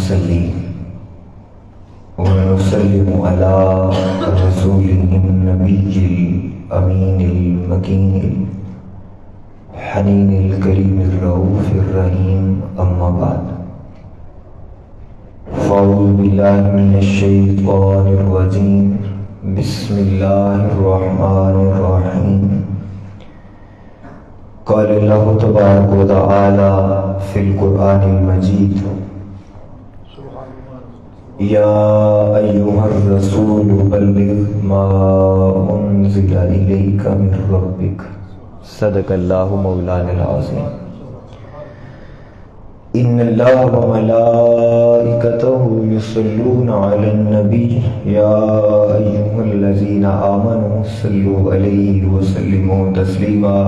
ونصلي ونسلم على رسوله النبي الأمين المكين الحنين الكريم الرؤوف الرحيم أما بعد فأعوذ بالله من الشيطان الرجيم بسم الله الرحمن الرحيم قال الله تبارك وتعالى في القرآن المجيد يا أيها الرسول بلغ ما أنزل إليك من ربك صدق الله مولانا العظيم إن الله وملائكته يصلون على النبي يا أيها الذين آمنوا صلوا عليه وسلموا تسلیما.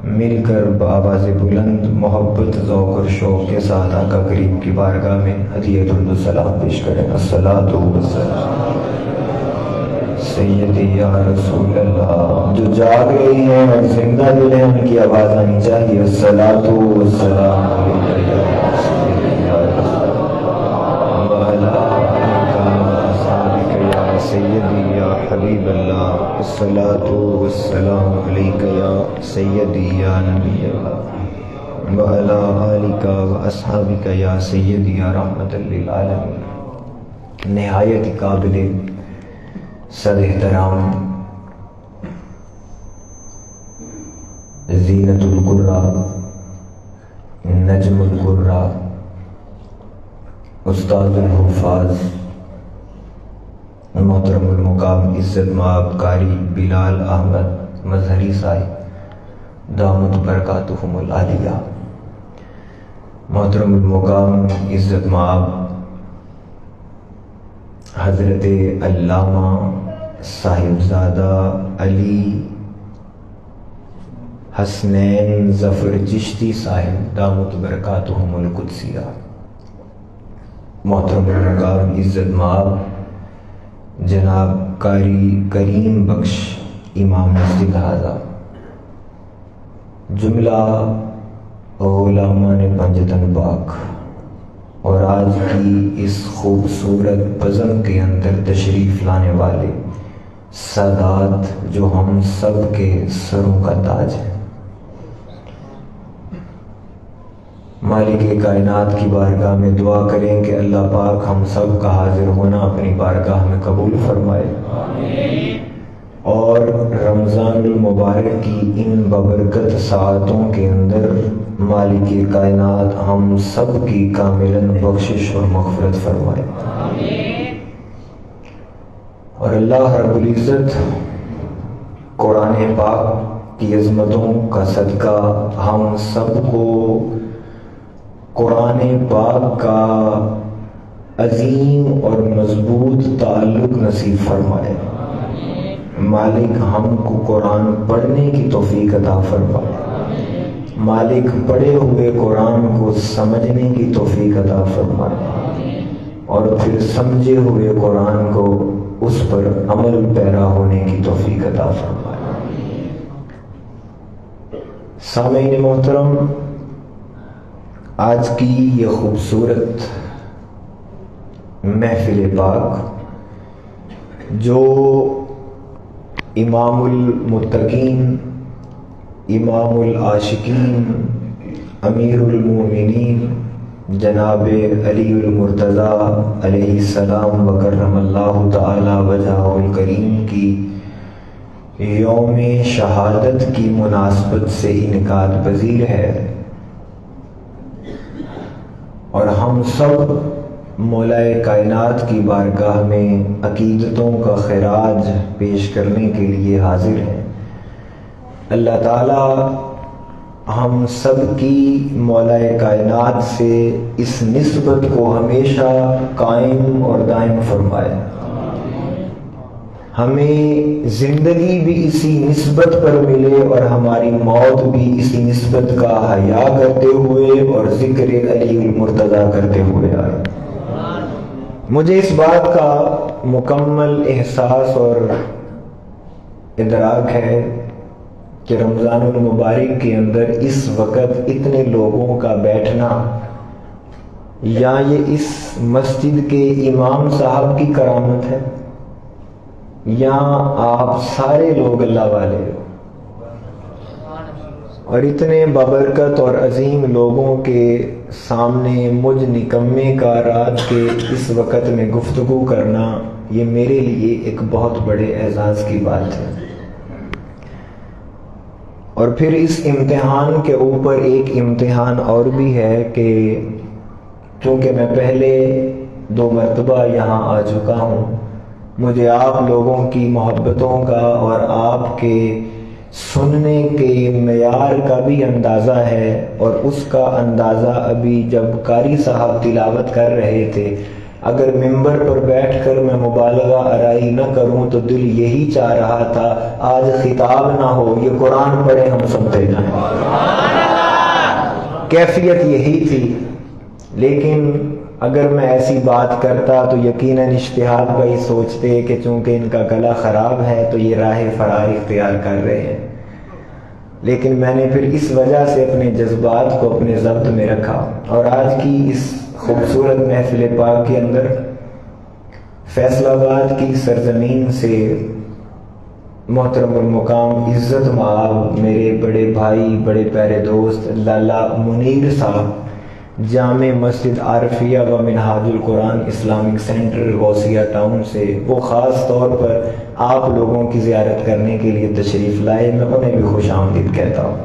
مل کر بآواز بلند محبت ذوق اور شوق کے ساتھ آقا کریم کی بارگاہ میں ہدیۃ السلام پیش کریں. الصلاۃ والسلام سیدی یا رسول اللہ. جو جاگ رہی ہیں اور زندہ دل ہیں ان کی آواز آنی چاہیے. الصلاۃ والسلام علیکہ یا سیدی یا رسول اللہ وعلی آلک واصحابک یا سیدی یا حبیب اللہ. الصلاۃ والسلام علیکہ یا سیدی یا نبی اللہ وعلی آلک واصحابک یا سیدی یا رحمت للعالمین. نہایت قابل صد احترام زینت القرہ نجم القرہ استاد الحفاظ محترم المقام عزت مآب قاری بلال احمد مظہری صاحب دامت برکاتہم العالیہ. محترم المقام عزت مآب حضرت علامہ صاحبزادہ علی حسنین ظفر چشتی صاحب دامت برکاتہم القدسیہ. محترم المقام عزت مآب جناب قاری کریم بخش امام مسجد ہاضہ. جملہ غلامان پنجتن پاک اور آج کی اس خوبصورت بزم کے اندر تشریف لانے والے سادات جو ہم سب کے سروں کا تاج ہیں. مالک کائنات کی بارگاہ میں دعا کریں کہ اللہ پاک ہم سب کا حاضر ہونا اپنی بارگاہ میں قبول فرمائے اور رمضان المبارک کی ان ببرکت ساعتوں کے اندر مالک کائنات ہم سب کی کاملاً بخشش اور مغفرت فرمائے. اور اللہ رب العزت قرآن پاک کی عظمتوں کا صدقہ ہم سب کو قرآن پاک کا عظیم اور مضبوط تعلق نصیب فرمائے. مالک ہم کو قرآن پڑھنے کی توفیق عطا فرمائے. مالک پڑھے ہوئے قرآن کو سمجھنے کی توفیق عطا فرمائے اور پھر سمجھے ہوئے قرآن کو اس پر عمل پیرا ہونے کی توفیق عطا فرمائے. سامعین محترم، آج کی یہ خوبصورت محفل پاک جو امام المتقین امام العاشقین امیر المومنین جناب علی المرتضیٰ علیہ السلام وکرم اللہ تعالی وجہہ الکریم کی یوم شہادت کی مناسبت سے انعقاد پذیر ہے اور ہم سب مولا کائنات کی بارگاہ میں عقیدتوں کا خراج پیش کرنے کے لیے حاضر ہیں. اللہ تعالی ہم سب کی مولا کائنات سے اس نسبت کو ہمیشہ قائم اور دائم فرمائے. ہمیں زندگی بھی اسی نسبت پر ملے اور ہماری موت بھی اسی نسبت کا حیا کرتے ہوئے اور ذکر علی المرتضیٰ کرتے ہوئے آئے. مجھے اس بات کا مکمل احساس اور ادراک ہے کہ رمضان المبارک کے اندر اس وقت اتنے لوگوں کا بیٹھنا یا یہ اس مسجد کے امام صاحب کی کرامت ہے یا آپ سارے لوگ اللہ والے ہو؟ اور اتنے بابرکت اور عظیم لوگوں کے سامنے مجھ نکمے کا رات کے اس وقت میں گفتگو کرنا یہ میرے لیے ایک بہت بڑے اعزاز کی بات ہے۔ اور پھر اس امتحان کے اوپر ایک امتحان اور بھی ہے کہ چونکہ میں پہلے 2 مرتبہ یہاں آ چکا ہوں، مجھے آپ لوگوں کی محبتوں کا اور آپ کے سننے کے معیار کا بھی اندازہ ہے، اور اس کا اندازہ ابھی جب قاری صاحب تلاوت کر رہے تھے، اگر ممبر پر بیٹھ کر میں مبالغہ آرائی نہ کروں تو دل یہی چاہ رہا تھا آج خطاب نہ ہو، یہ قرآن پڑھے ہم سنتے جائیں۔ کیفیت یہی تھی، لیکن اگر میں ایسی بات کرتا تو یقیناً اشتہاب بھائی سوچتے کہ چونکہ ان کا گلا خراب ہے تو یہ راہ فرار اختیار کر رہے ہیں، لیکن میں نے پھر اس وجہ سے اپنے جذبات کو اپنے ضبط میں رکھا، اور آج کی اس خوبصورت محفل پاک کے اندر فیصل آباد کی سرزمین سے محترم المقام عزت مآب میرے بڑے بھائی، بڑے پیارے دوست لالا منیر صاحب جامع مسجد عارفیہ و منہاج القرآن اسلامک سینٹر غوثیہ ٹاؤن سے وہ خاص طور پر آپ لوگوں کی زیارت کرنے کے لیے تشریف لائے، میں انہیں بھی خوش آمدید کہتا ہوں۔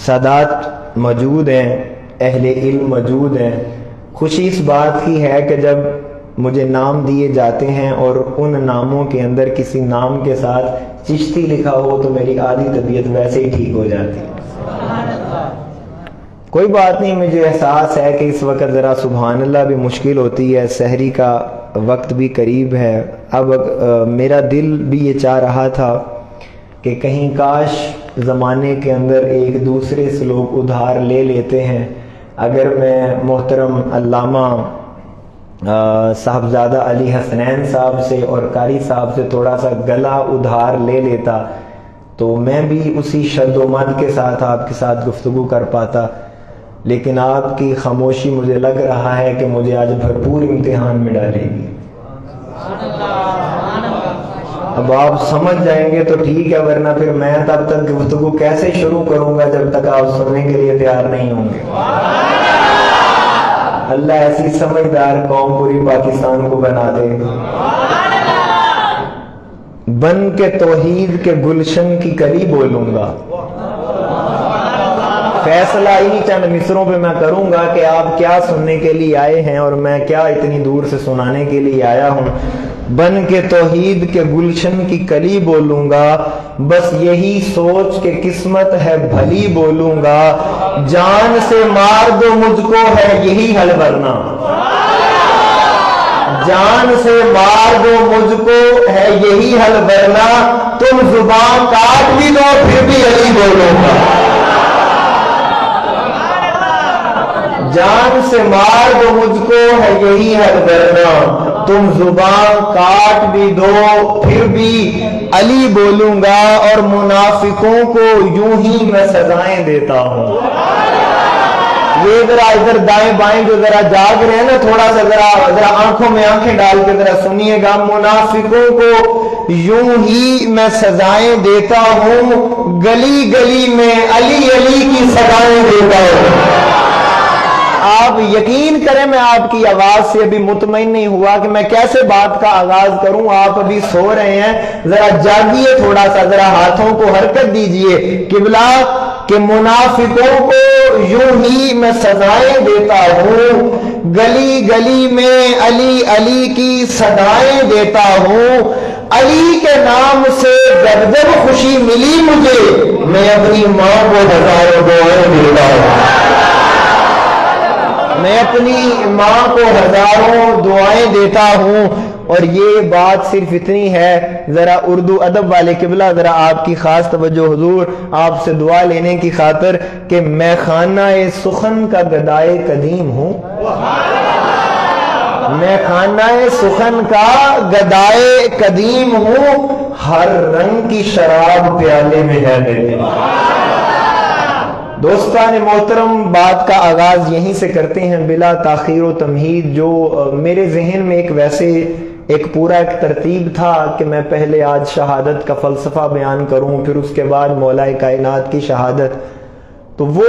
سادات موجود ہیں، اہل علم موجود ہیں، خوشی اس بات کی ہے کہ جب مجھے نام دیے جاتے ہیں اور ان ناموں کے اندر کسی نام کے ساتھ چشتی لکھا ہو تو میری آدھی طبیعت ویسے ہی ٹھیک ہو جاتی ہے۔ کوئی بات نہیں، مجھے احساس ہے کہ اس وقت ذرا سبحان اللہ بھی مشکل ہوتی ہے، سحری کا وقت بھی قریب ہے۔ اب میرا دل بھی یہ چاہ رہا تھا کہ کہیں کاش زمانے کے اندر ایک دوسرے سے لوگ ادھار لے لیتے ہیں۔ اگر میں محترم علامہ صاحبزادہ علی حسنین صاحب سے اور قاری صاحب سے تھوڑا سا گلا ادھار لے لیتا تو میں بھی اسی شد و مد کے ساتھ آپ کے ساتھ گفتگو کر پاتا، لیکن آپ کی خاموشی مجھے لگ رہا ہے کہ مجھے آج بھرپور امتحان میں ڈالے گی۔ اب آپ سمجھ جائیں گے تو ٹھیک ہے، ورنہ پھر میں تب تک گفتگو کیسے شروع کروں گا جب تک آپ سننے کے لیے تیار نہیں ہوں گے۔ اللہ ایسی سمجھدار قوم پوری پاکستان کو بنا دے۔ بن کے توحید کے گلشن کی کلی بولوں گا، فیصلہ ہی چند مصروں پہ میں کروں گا کہ آپ کیا سننے کے لیے آئے ہیں اور میں کیا اتنی دور سے سنانے کے لیے آیا ہوں۔ بن کے توحید کے گلشن کی کلی بولوں گا، بس یہی سوچ کے قسمت ہے بھلی بولوں گا، جان سے مار دو مجھ کو ہے یہی حل ورنہ، جان سے مار دو مجھ کو ہے یہی حل ورنہ، تم زبان کاٹ بھی دو پھر بھی علی بولوں گا، جان سے مار دو مجھ کو ہے یہی حل ورنہ، تم زبان کاٹ بھی دو پھر بھی علی بولوں گا، اور منافقوں کو یوں ہی میں سزائیں دیتا ہوں۔ یہ ذرا ادھر دائیں بائیں جو ذرا جاگ رہے ہیں نا، تھوڑا سا ذرا آنکھوں میں آنکھیں ڈال کے ذرا سنیے گا، منافقوں کو یوں ہی میں سزائیں دیتا ہوں، گلی گلی میں علی علی کی صدائیں دیتا ہوں۔ آپ یقین کریں میں آپ کی آواز سے ابھی مطمئن نہیں ہوا کہ میں کیسے بات کا آغاز کروں، آپ ابھی سو رہے ہیں، ذرا جاگیے تھوڑا سا، ذرا ہاتھوں کو حرکت دیجئے قبلہ، کہ منافقوں کو یوں ہی میں سزائیں دیتا ہوں، گلی گلی میں علی علی کی صدائیں دیتا ہوں، علی کے نام سے جب جب خوشی ملی مجھے میں اپنی ماں کو ہزاروں دعائیں دیتا ہوں، میں اپنی ماں کو ہزاروں دعائیں دیتا ہوں۔ اور یہ بات صرف اتنی ہے، ذرا اردو ادب والے قبلہ ذرا آپ کی خاص توجہ حضور، آپ سے دعا لینے کی خاطر کہ میں خانہ سخن کا گدائے قدیم ہوں، میں خانہ سخن کا گدائے قدیم ہوں، ہر رنگ کی شراب پیالے میں ہے میرے۔ دوستان محترم، بات کا آغاز یہیں سے کرتے ہیں بلا تاخیر و تمہید۔ جو میرے ذہن میں ایک پورا ترتیب تھا کہ میں پہلے آج شہادت کا فلسفہ بیان کروں، پھر اس کے بعد مولا کائنات کی شہادت، تو وہ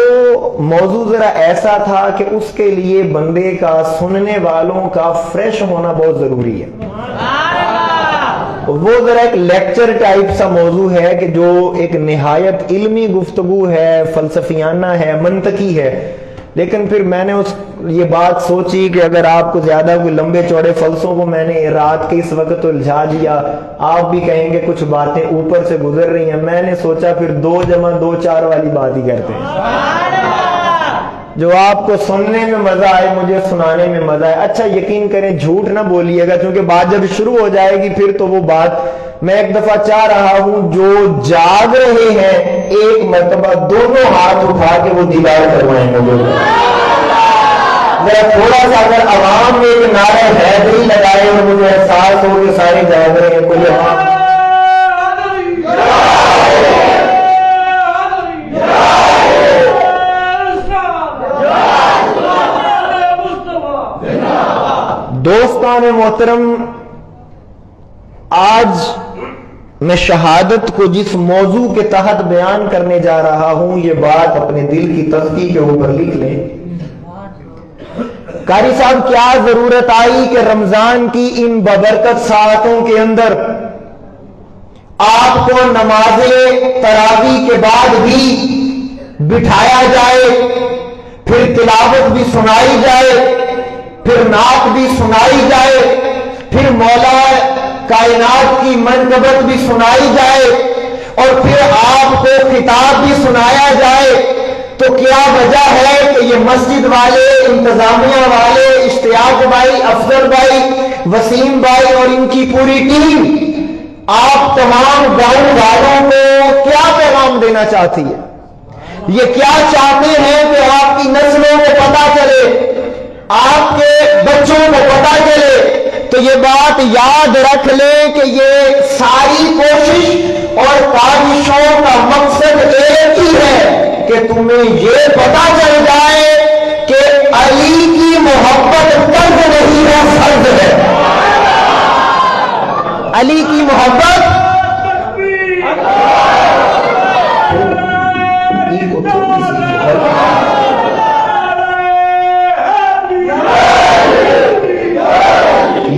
موضوع ذرا ایسا تھا کہ اس کے لیے بندے کا، سننے والوں کا فریش ہونا بہت ضروری ہے۔ وہ ذرا ایک لیکچر ٹائپ سا موضوع ہے کہ جو ایک نہایت علمی گفتگو ہے، فلسفیانہ ہے، منطقی ہے، لیکن پھر میں نے یہ بات سوچی کہ اگر آپ کو زیادہ کوئی لمبے چوڑے فلسفوں کو میں نے رات کے اس وقت تو الجھا دیا، آپ بھی کہیں گے کچھ باتیں اوپر سے گزر رہی ہیں، میں نے سوچا پھر 2 × 2 = 4 والی بات ہی کرتے ہیں، جو آپ کو سننے میں مزہ آئے، مجھے سنانے میں مزہ آئے۔ اچھا یقین کریں جھوٹ نہ بولیے گا، کیونکہ بات جب شروع ہو جائے گی پھر تو وہ بات میں ایک دفعہ چاہ رہا ہوں جو جاگ رہے ہیں ایک مرتبہ دونوں ہاتھ اٹھا کے وہ دیدار کروائیں مجھے۔ ذرا تھوڑا سا اگر عوام میں ایک نعرہ حیدری لگائے اور مجھے احساس ہو کہ سارے جاگ رہے ہیں، کوئی عوام دوستان محترم، آج میں شہادت کو جس موضوع کے تحت بیان کرنے جا رہا ہوں، یہ بات اپنے دل کی تختی کے اوپر لکھ لیں۔ قاری صاحب، کیا ضرورت آئی کہ رمضان کی ان ببرکت ساعتوں کے اندر آپ کو نماز تراویح کے بعد بھی بٹھایا جائے، پھر تلاوت بھی سنائی جائے، پھر نعت بھی سنائی جائے، پھر مولا کائنات کی منقبت بھی سنائی جائے، اور پھر آپ کو خطاب بھی سنایا جائے، تو کیا وجہ ہے کہ یہ مسجد والے، انتظامیہ والے، اشتیاق بھائی، افضل بھائی، وسیم بھائی اور ان کی پوری ٹیم آپ تمام گاؤں والوں کو کیا پیغام دینا چاہتی ہے؟ یہ کیا چاہتے ہیں کہ آپ کی نسلوں کو پتہ چلے، آپ کے بچوں کو پتہ چلے؟ تو یہ بات یاد رکھ لیں کہ یہ ساری کوشش اور کاوشوں کا مقصد ایک ہی ہے کہ تمہیں یہ پتہ چل جائے کہ علی کی محبت فرض نہیں ہے، فرض ہے۔ علی کی محبت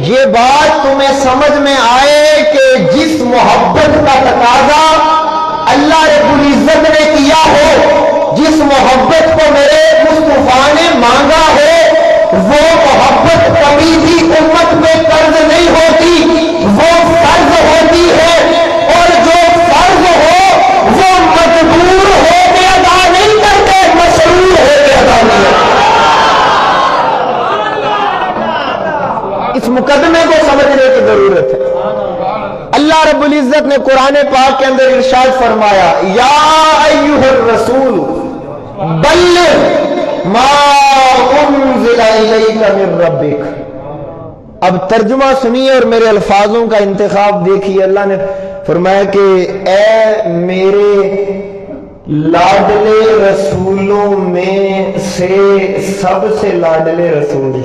یہ بات تمہیں سمجھ میں آئے کہ جس محبت کا تقاضا اللہ رب العزت نے کیا ہو، جس محبت کو میرے مصطفیٰ نے مانگا ہو، وہ محبت کبھی بھی امت میں قرض نہیں ہوتی، وہ فرض ہوتی ہے، اور جو فرض ہو وہ مجبور ہو کے ادا نہیں کرتے، مسرور ہو کے ادا نہیں کرتے۔ اس مقدمے کو سمجھنے کی ضرورت ہے۔ اللہ رب العزت نے قرآن پاک کے اندر ارشاد فرمایا، یا ایھا الرسول بلغ ما انزل الیک من ربک۔ اب ترجمہ سنیے اور میرے الفاظوں کا انتخاب دیکھیے۔ اللہ نے فرمایا کہ اے میرے لاڈلے رسولوں میں سے سب سے لاڈلے رسول،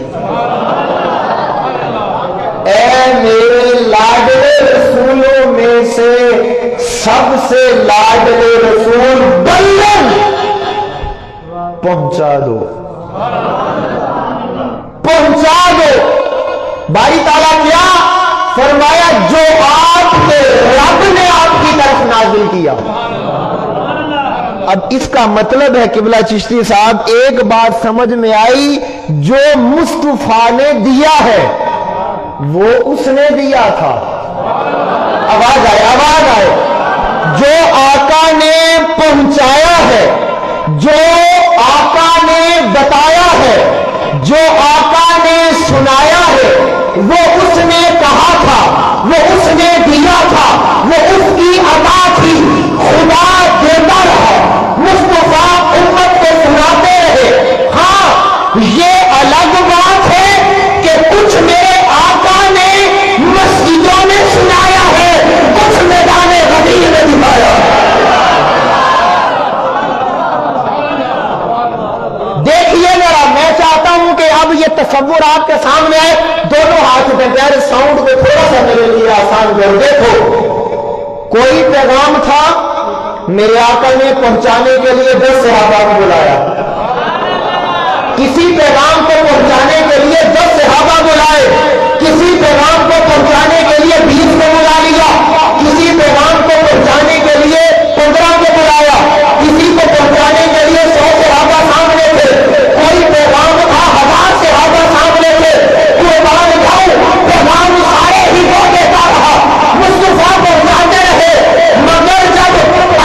اے میرے لاڈلے رسولوں میں سے سب سے لاڈلے رسول، بلغ پہنچا دو، پہنچا دو۔ باری تعالیٰ کیا فرمایا؟ جو آپ کے رب نے آپ کی طرف نازل کیا۔ اب اس کا مطلب ہے قبلہ چشتی صاحب، ایک بات سمجھ میں آئی، جو مصطفیٰ نے دیا ہے وہ اس نے دیا تھا۔ آواز آئے، آواز آئے۔ جو آقا نے پہنچایا ہے، جو آقا نے بتایا ہے، جو آقا نے سنایا ہے، وہ اس نے کہا تھا، وہ اس نے دیا تھا، وہ اس کی عطا تھی۔ خدا دیتا رہا، مصطفیٰ امت کو سناتے رہے۔ ہاں یہ الگ بات ہے کہ کچھ میرے آقا نے مسجدوں میں سنایا ہے، کچھ میدان غدیر میں دکھایا۔ یہ تصور آپ کے سامنے آئے, دونوں ہاتھ اٹھے پیارے, ساؤنڈ کو تھوڑا سا میرے لیے آسان کر. دیکھو کوئی پیغام تھا, میرے آقا نے پہنچانے کے لیے 10 صحابہ کو بلایا. کسی پیغام کو پہنچانے کے لیے 10 صحابہ بلائے, کسی پیغام کو پہنچانے کے لیے 20 کو بلا لیا, کسی پیغام کو پہنچانے کے لیے 15 کو بلایا, کسی کو پہنچانے کے لیے 100 صحابہ سامنے تھے, کوئی پیغام تھا 1000 صحابہ سامنے تھے. قربان جاؤں پیغام سارے ہی وہ دیتا رہا, مصطفیٰ پہنچاتے رہے, مگر جب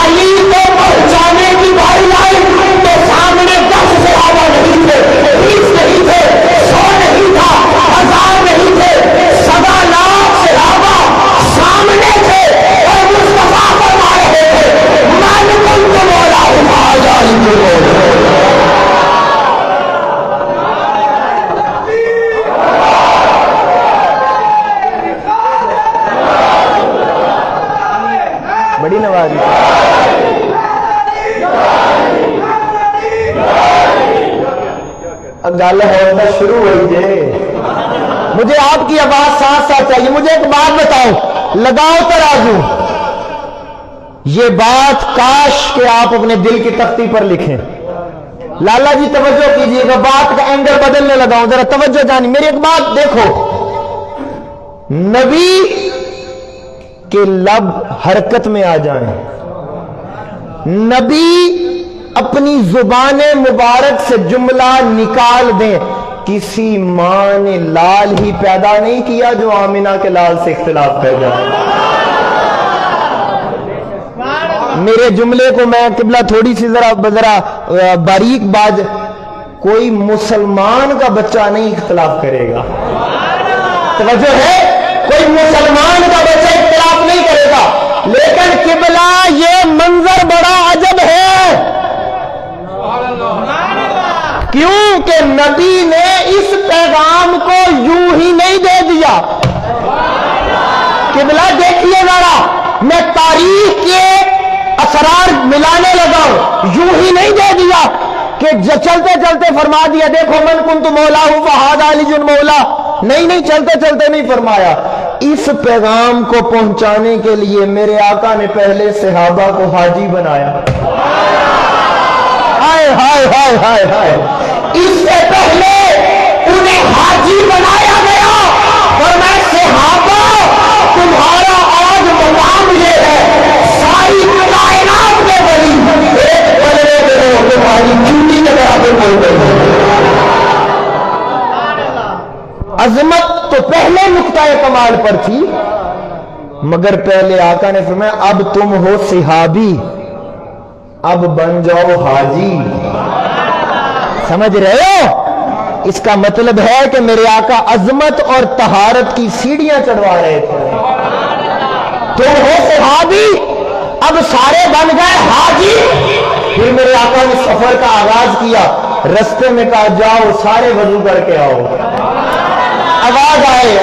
علی کو پہنچانے کی باری آئی تو سامنے 10 صحابہ نہیں تھے, 20 نہیں تھے, 100 نہیں تھا, 1000 نہیں تھے, 1.25 لاکھ صحابہ سامنے تھے اور مصطفیٰ فرما رہے تھے من کنت مولاہ فہذا بڑی نوازی. گل ہونا شروع ہوئی جے, مجھے آپ کی آواز ساتھ ساتھ چاہیے. مجھے ایک بات بتاؤ, لگاؤ ترازو. یہ بات کاش کہ آپ اپنے دل کی تختی پر لکھیں. لالا جی توجہ کیجئے گا, بات کا اینگل بدلنے لگاؤں, ذرا توجہ جانی. میری ایک بات دیکھو, نبی کے لب حرکت میں آ جائیں, نبی اپنی زبان مبارک سے جملہ نکال دیں. کسی ماں نے لال ہی پیدا نہیں کیا جو آمنہ کے لال سے اختلاف کر جائے. میرے جملے کو میں قبلہ تھوڑی سی ذرا باریک باز, کوئی مسلمان کا بچہ نہیں اختلاف کرے گا. توجہ ہے, کوئی مسلمان کا بچہ اختلاف نہیں کرے گا. لیکن قبلہ یہ منظر بڑا عجب ہے, کیونکہ نبی نے اس پیغام کو یوں ہی نہیں دے دیا. قبلہ دیکھیے ذرا, میں تاریخ کے اسرار ملانے لگا ہوں, یوں ہی نہیں دے دیا کہ چلتے چلتے فرما دیا دیکھو من کنت مولاہ فہذا علی مولا. نہیں, چلتے چلتے نہیں فرمایا. اس پیغام کو پہنچانے کے لیے میرے آقا نے پہلے صحابہ کو حاجی بنایا. ہائے ہائے ہائے ہائے ہائے, اس سے پہلے انہیں حاجی بنایا گیا. اور میں صحابہ تمہارا آج مقام یہ ہے, ساری کائنات میں بڑی ایک بلے میں ہو تمہاری چوٹی کے برابر بول گئی. عظمت تو پہلے نقطۂ کمال پر تھی, مگر پہلے آقا نے فرمایا اب تم ہو صحابی, اب بن جاؤ حاجی. سمجھ رہے ہو؟ اس کا مطلب ہے کہ میرے آقا عظمت اور طہارت کی سیڑھیاں چڑھوا رہے تھے. تم ہو صحابی, اب سارے بن گئے حاجی. پھر میرے آقا نے سفر کا آغاز کیا, رستے میں کہا جاؤ سارے وضو کر کے آؤ. آواز آئے,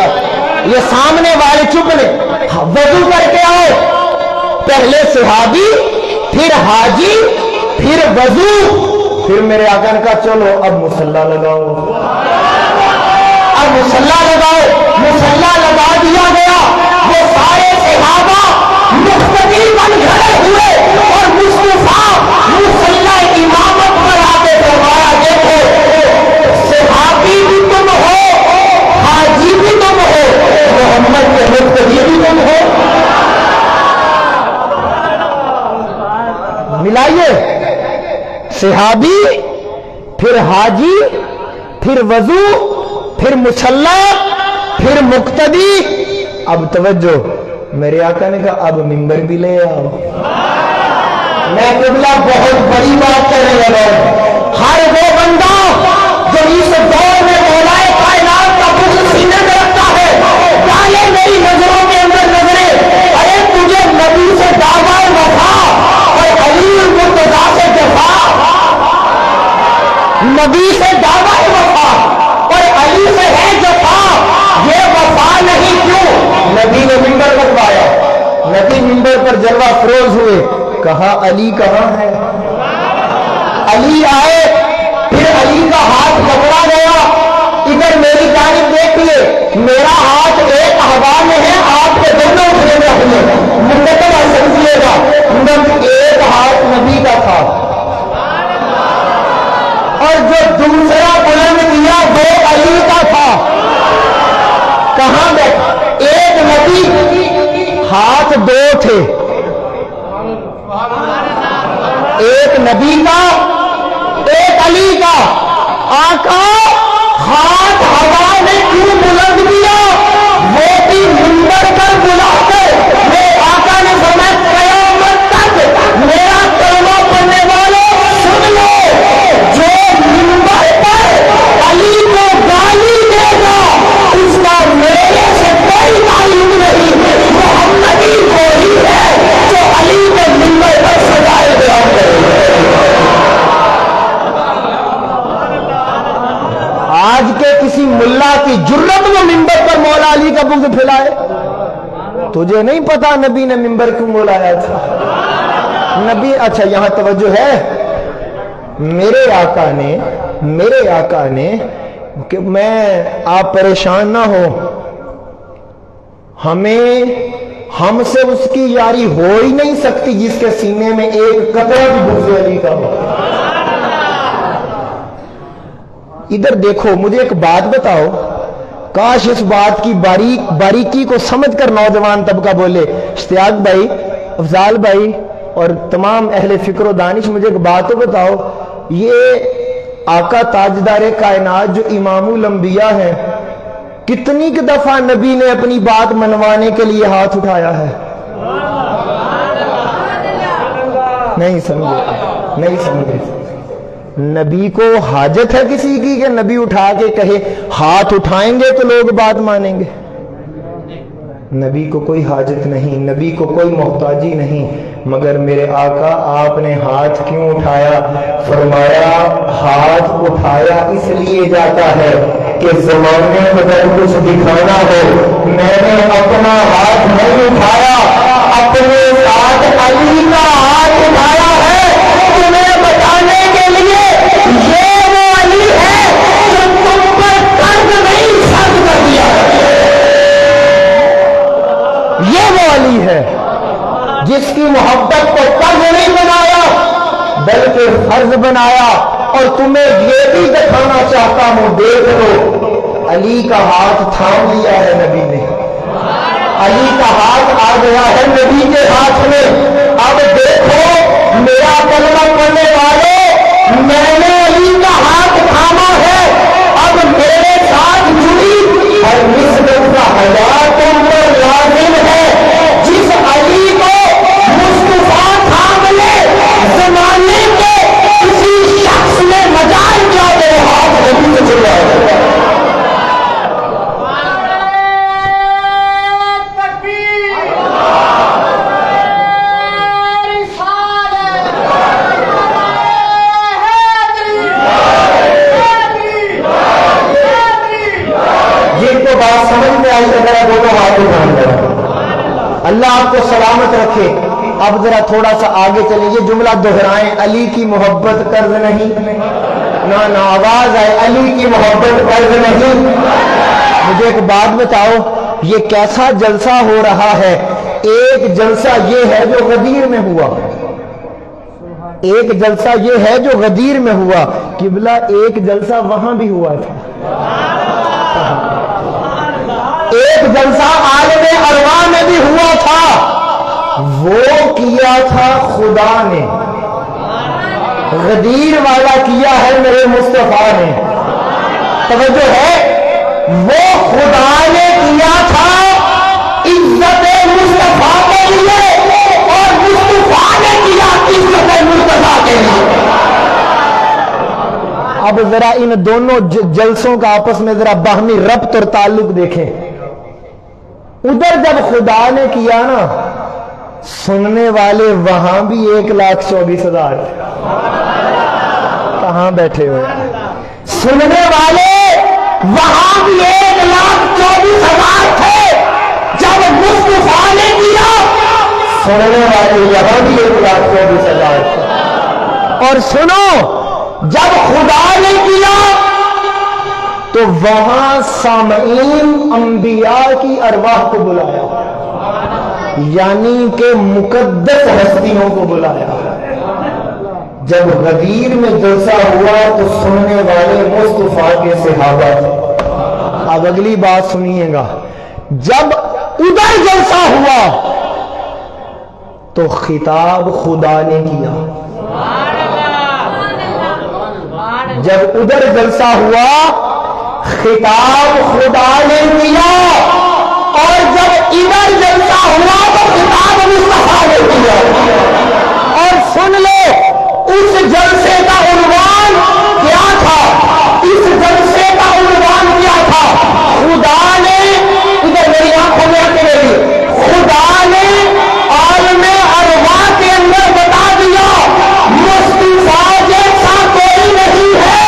یہ سامنے والے چپ لے, وضو کر کے آؤ. پہلے صحابی, پھر حاجی, پھر وضو. پھر میرے آقا نے کہا چلو اب مصلی لگاؤ. اب مصلی لگاؤ. مصلی لگا دیا گیا. وہ سارے صحابہ مقتدی بن کھڑے ہوئے اور مصطفیٰ مصلی امامت پر آتے فرمایا دیکھو صحابی بھی تم ہو, حاجی بھی تم ہو, محمد کے مقتدی بھی تم ہو. ملائیے, صحابی, پھر حاجی, پھر وضو, پھر مصلی, پھر مقتدی. اب توجہ, میرے آقا نے کہا اب منبر بھی لے آؤ. میں قبلہ بہت بڑی بات کرنے لگا ہوں. ہر وہ بندہ جو اس دور میں مولا کائنات کا بغض سینے میں رکھتا ہے, ڈالے میری نظروں کے اندر نظریں. ارے تجھے نبی سے دعویٰ وفا اور علی المرتضیٰ سے جفا, نبی سے دعویٰ وفا اور علی سے ہے جفا. یہ وفا نہیں کیوں؟ نبی نے منبر بنوایا, نبی منبر پر جلوہ فروز ہوئے, کہا علی کہاں ہے. علی آئے, پھر علی کا ہاتھ پکڑا گیا, لیے میرا ہاتھ ایک ہوا میں ہے، آپ کے دونوں اٹھنے میں اپنے منتقل سمجھیے گا، ایک ہاتھ نبی کا تھا اور جو دوسرا بلند کیا وہ علی کا تھا۔ کہاں بیٹھا؟ ایک نبی، ہاتھ دو تھے، ایک نبی کا ایک علی کا۔ آقا ہاتھ ہوا نے کیوں بلند کیا؟ وہ بھی منبر پر بلا کر میرے آقا نے فرمایا قیامت تک میرا کلمہ پڑھنے والوں سن لو، جو منبر پر علی کو گالی دے گا اس کا میرے سے کوئی تعلق نہیں، محمدی وہی ہے جو علی کے منبر پر سجائے بیان کرے۔ آج کے کسی ملا کی جرت وہ منبر پر مولا علی کا بغض پھیلائے؟ تجھے نہیں پتا نبی نے منبر کیوں بلایا تھا؟ نبی، اچھا یہاں توجہ ہے، میرے آقا نے کہ میں آپ پریشان نہ ہو، ہم سے اس کی یاری ہو ہی نہیں سکتی جس کے سینے میں ایک قطرہ بھی بغض علی کا ہو۔ ادھر دیکھو، مجھے ایک بات بتاؤ، کاش اس بات کی باریکی کو سمجھ کر نوجوان طبقہ بولے۔ اشتیاق بھائی، افضال بھائی اور تمام اہل فکر و دانش، مجھے ایک بات تو بتاؤ، یہ آقا تاجدار کائنات جو امام الانبیاء ہیں، کتنی کی دفعہ نبی نے اپنی بات منوانے کے لیے ہاتھ اٹھایا ہے؟ نہیں سمجھے۔ نبی کو حاجت ہے کسی کی کہ نبی اٹھا کے کہے ہاتھ اٹھائیں گے تو لوگ بات مانیں گے؟ نبی کو کوئی حاجت نہیں، نبی کو کوئی محتاجی نہیں، مگر میرے آقا آپ نے ہاتھ کیوں اٹھایا؟ فرمایا ہاتھ اٹھایا اس لیے جاتا ہے کہ زمانے میں اگر کچھ دکھانا ہو، میں نے اپنا ہاتھ نہیں اٹھایا، اپنے ساتھ علی کا ہاتھ اٹھایا ہے تمہیں بتانے کے لیے یہ وہ علی ہے جو تم پر قرض نہیں فرض کر دیا، یہ وہ علی ہے جس کی محبت کو قرض نہیں بنایا بلکہ فرض بنایا۔ اور تمہیں یہ بھی دکھانا چاہتا ہوں، دیکھ لو علی کا ہاتھ تھام لیا ہے نبی نے، علی کا ہاتھ آ گیا ہے نبی کے ہاتھ میں۔ اب دیکھو میرا کلمہ پڑھنے والوں، میں نے علی کا ہاتھ تھاما ہے، اب میرے ساتھ جڑی ہر نسبت کا حیات تم پر لازم ہے۔ جس علی کو مصطفیٰ تھام لے، زمانے کے کسی شخص نے مجال کیا میرے ہاتھ نبی سے جڑا ہے۔ اللہ آپ کو سلامت رکھے۔ اب ذرا تھوڑا سا آگے چلیں، یہ جملہ دہرائیں، علی کی محبت قرض نہیں، نہ آواز آئے، علی کی محبت قرض نہیں۔ مجھے ایک بات بتاؤ، یہ کیسا جلسہ ہو رہا ہے؟ ایک جلسہ یہ ہے جو غدیر میں ہوا، ایک جلسہ یہ ہے جو غدیر میں ہوا، قبلہ ایک جلسہ وہاں بھی ہوا تھا، ایک جلسہ عالم ارواح میں بھی ہوا تھا، وہ کیا تھا خدا نے، غدیر والا کیا ہے میرے مصطفیٰ نے۔ توجہ ہے، وہ خدا نے کیا تھا عزت مصطفیٰ کے لیے اور مصطفیٰ نے کیا عزت مصطفیٰ کے لیے۔ اب ذرا ان دونوں جلسوں کا آپس میں ذرا باہمی ربط اور تعلق دیکھیں۔ ادھر جب خدا نے کیا نا، سننے والے وہاں بھی 1,24,000 کہاں بیٹھے ہوئے؟ سننے والے وہاں بھی 1,24,000 تھے جب مصطفیٰ نے کیا، سننے والے یہاں بھی 1,24,000 تھے۔ اور سنو، جب خدا نے کیا تو وہاں سامعین انبیاء کی ارواح کو بلایا، یعنی کہ مقدس ہستیوں کو بلایا۔ جب غدیر میں جلسہ ہوا تو سننے والے مصطفیٰ کے صحابہ تھے۔ اب اگلی بات سنیے گا، جب ادھر جلسہ ہوا تو خطاب خدا نے کیا، جب ادھر جلسہ ہوا خطاب خدا نے کیا، اور جب ادھر جلسہ ہوا تو خطاب مصطفیٰ نے کیا۔ اور سن لو اس جلسے کا عنوان کیا تھا، اس جلسے کا عنوان کیا تھا؟ خدا نے، ادھر میری آنکھوں میں آتے رہی، خدا نے عالم ارواح کے اندر بتا دیا مصطفیٰ جیسا کوئی نہیں ہے،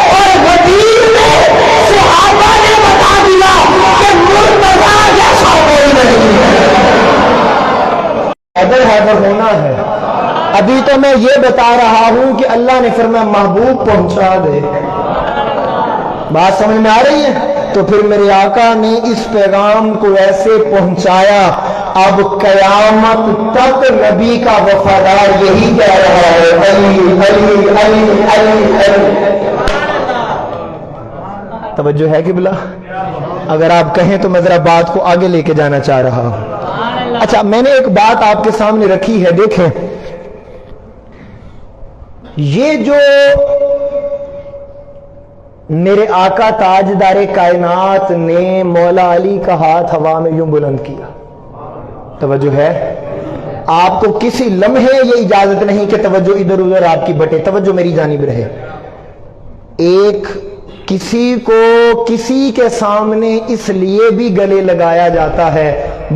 اور غدیر میں صحابہ نے بتا دیا کہ مرتضیٰ جیسا کوئی نہیں ہے۔ حیدر ہونا ہے۔ ابھی تو میں یہ بتا رہا ہوں کہ اللہ نے فرمایا محبوب پہنچا دے، بات سمجھ میں آ رہی ہے؟ تو پھر میرے آقا نے اس پیغام کو ایسے پہنچایا، اب قیامت تک نبی کا وفادار یہی کہہ رہا ہے علی علی علی علی علی۔ توجہ ہے کہ بلا؟ اگر آپ کہیں تو میں ذرا بات کو آگے لے کے جانا چاہ رہا ہوں۔ اچھا، میں نے ایک بات آپ کے سامنے رکھی ہے، دیکھیں یہ جو میرے آقا تاجدار کائنات نے مولا علی کا ہاتھ ہوا میں یوں بلند کیا، توجہ ہے؟ آپ کو کسی لمحے یہ اجازت نہیں کہ توجہ ادھر ادھر آپ کی بٹے، توجہ میری جانب رہے۔ ایک کسی کو کسی کے سامنے اس لیے بھی گلے لگایا جاتا ہے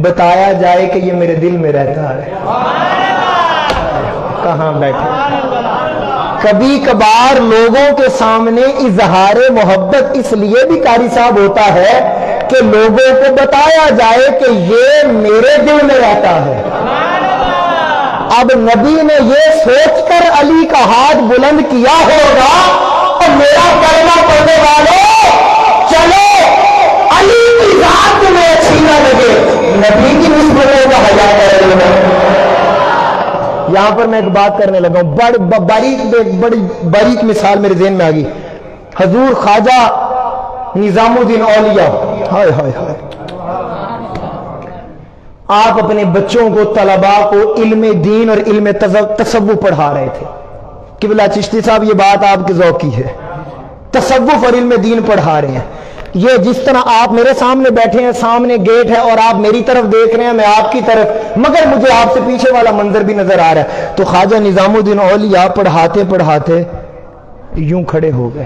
بتایا جائے کہ یہ میرے دل میں رہتا ہے۔ کہاں بیٹھے؟ کبھی کبھار لوگوں کے سامنے اظہار محبت اس لیے بھی قاری صاحب ہوتا ہے کہ لوگوں کو بتایا جائے کہ یہ میرے دل میں رہتا ہے۔ اب نبی نے یہ سوچ کر علی کا ہاتھ بلند کیا ہوگا، اور میرا کلمہ پڑھنے والوں چلو علی کی ذات میں اچھی نہ لگے، نبی کی نسبتوں کا حیا کرے۔ یہاں پر میں ایک بات کرنے لگا ہوں، بڑی باریک مثال میرے ذہن میں آ گئی۔ حضور خواجہ نظام الدین اولیاء، ہائے ہائے ہائے، آپ اپنے بچوں کو، طلباء کو علم دین اور علم تصوف پڑھا رہے تھے۔ قبلہ چشتی صاحب یہ بات آپ کے ذوق کی ہے، تصوف اور علم دین پڑھا رہے ہیں۔ یہ جس طرح آپ میرے سامنے بیٹھے ہیں، سامنے گیٹ ہے اور آپ میری طرف دیکھ رہے ہیں، میں آپ کی طرف، مگر مجھے آپ سے پیچھے والا منظر بھی نظر آ رہا ہے۔ تو خواجہ نظام الدین اولیاء پڑھاتے پڑھاتے یوں کھڑے ہو گئے،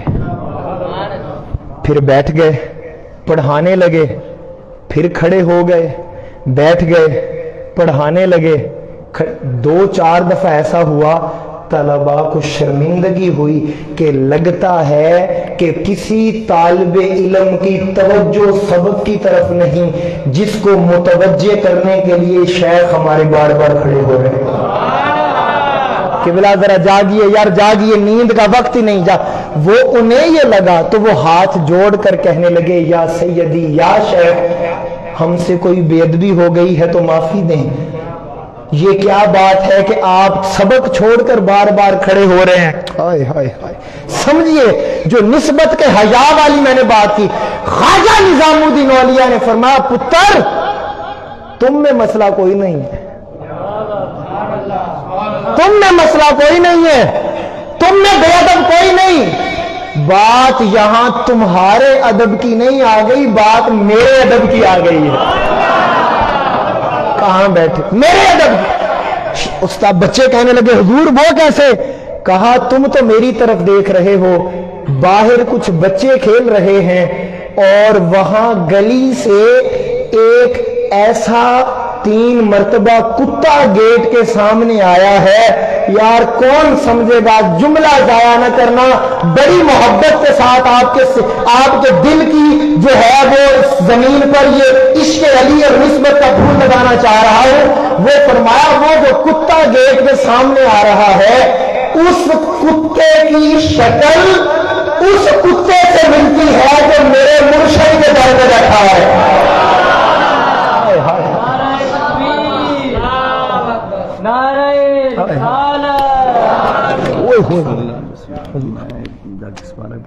پھر بیٹھ گئے، پڑھانے لگے، پھر کھڑے ہو گئے، بیٹھ گئے، پڑھانے لگے۔ 2-4 دفعہ ایسا ہوا، طلباء کو شرمندگی ہوئی کہ لگتا ہے کہ کسی طالب علم کی توجہ سبق کی طرف نہیں، جس کو متوجہ کرنے کے لیے شیخ ہمارے بار بار کھڑے ہو رہے ہیں۔ قبلہ ذرا جاگیے یار، جاگیے، نیند کا وقت ہی نہیں جا۔ وہ انہیں یہ لگا تو وہ ہاتھ جوڑ کر کہنے لگے یا سیدی یا شیخ، ہم سے کوئی بے ادبی ہو گئی ہے تو معافی دیں۔ یہ کیا بات ہے کہ آپ سبق چھوڑ کر بار بار کھڑے ہو رہے ہیں؟ ہائے ہائے ہائے، سمجھیے جو نسبت کے حیا والی میں نے بات کی۔ خواجہ نظام الدین اولیاء نے فرمایا پتر تم میں مسئلہ کوئی نہیں ہے، تم میں مسئلہ کوئی نہیں ہے، تم میں بے ادب کوئی نہیں، بات یہاں تمہارے ادب کی نہیں آ گئی، بات میرے ادب کی آ گئی ہے۔ کہاں بیٹھے؟ میرے ادب۔ استاد بچے کہنے لگے حضور وہ کیسے؟ کہا تم تو میری طرف دیکھ رہے ہو، باہر کچھ بچے کھیل رہے ہیں اور وہاں گلی سے ایک ایسا 3 مرتبہ کتا گیٹ کے سامنے آیا ہے، یار کون سمجھے گا، جملہ ضائع نہ کرنا، بڑی محبت کے ساتھ آپ کے دل کی جو ہے وہ زمین پر یہ عشق علی اور نسبت کا پھول لگانا چاہ رہا ہوں۔ وہ فرمایا وہ جو کتا گیٹ کے سامنے آ رہا ہے، اس کتے کی شکل اس کتے سے ملتی ہے جو میرے مرشد کے در پہ بیٹھا ہے.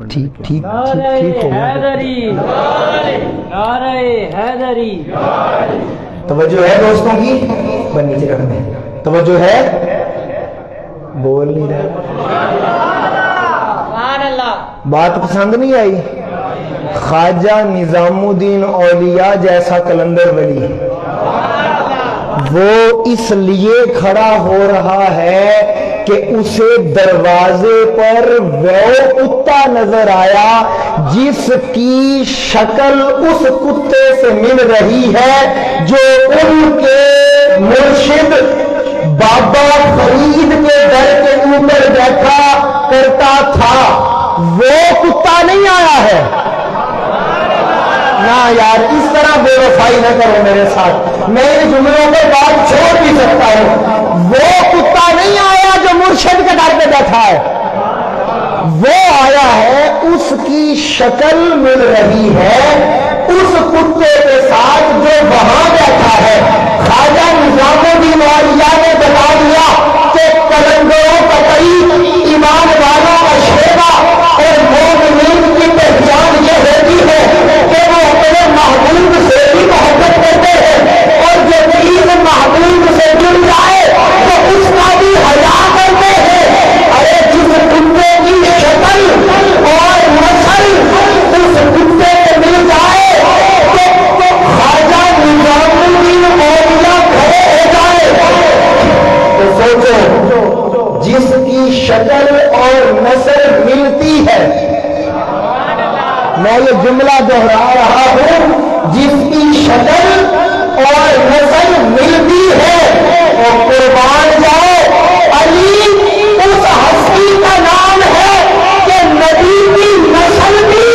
ٹھیک ہو توجہ ہے دوستوں کی؟ بن نیچے رکھ دیں. توجہ ہے؟ بول نہیں رہے. بات پسند نہیں آئی؟ خواجہ نظام الدین اولیاء جیسا کلندر ولی وہ اس لیے کھڑا ہو رہا ہے کہ اسے دروازے پر وہ کتا نظر آیا جس کی شکل اس کتے سے مل رہی ہے جو ان کے مرشد بابا فرید کے در کے اوپر بیٹھا کرتا تھا. وہ کتا نہیں آیا ہے. نہ یار اس طرح بے وفائی نہ کرو میرے ساتھ. میں ان جملوں پہ بات چھوڑ بھی سکتا ہوں. وہ کتا نہیں آیا جو مرشد کے در پہ بیٹھا ہے. وہ آیا ہے اس کی شکل مل رہی ہے اس کتے کے ساتھ جو وہاں بیٹھا ہے. خواجہ نظام الدین اولیاء نے بتا دیا کہ کلندروں کا طریق ایمان والوں کا شیوا اور مومنین کی پہچان یہ ہوتی ہے کہ وہ اپنے محبوب سے بھی محبت کرتے ہیں اور جو چیز محبوب سے جڑ جائے تو اس کا بھی حیا کرتے ہیں. ارے جس کتے کی شکل اور نسل اس کتے سے مل جائے تو خواجہ نظام الدین اولیاء کھڑے ہو جائے. تو سوچو جس کی شکل اور نسل ملتی ہے. میں یہ جملہ دہرا رہا ہوں جس کی شکل اور نسل ملتی ہے. اور قربان جاؤ علی اس ہستی کا نام ہے کہ نبی کی نسل بھی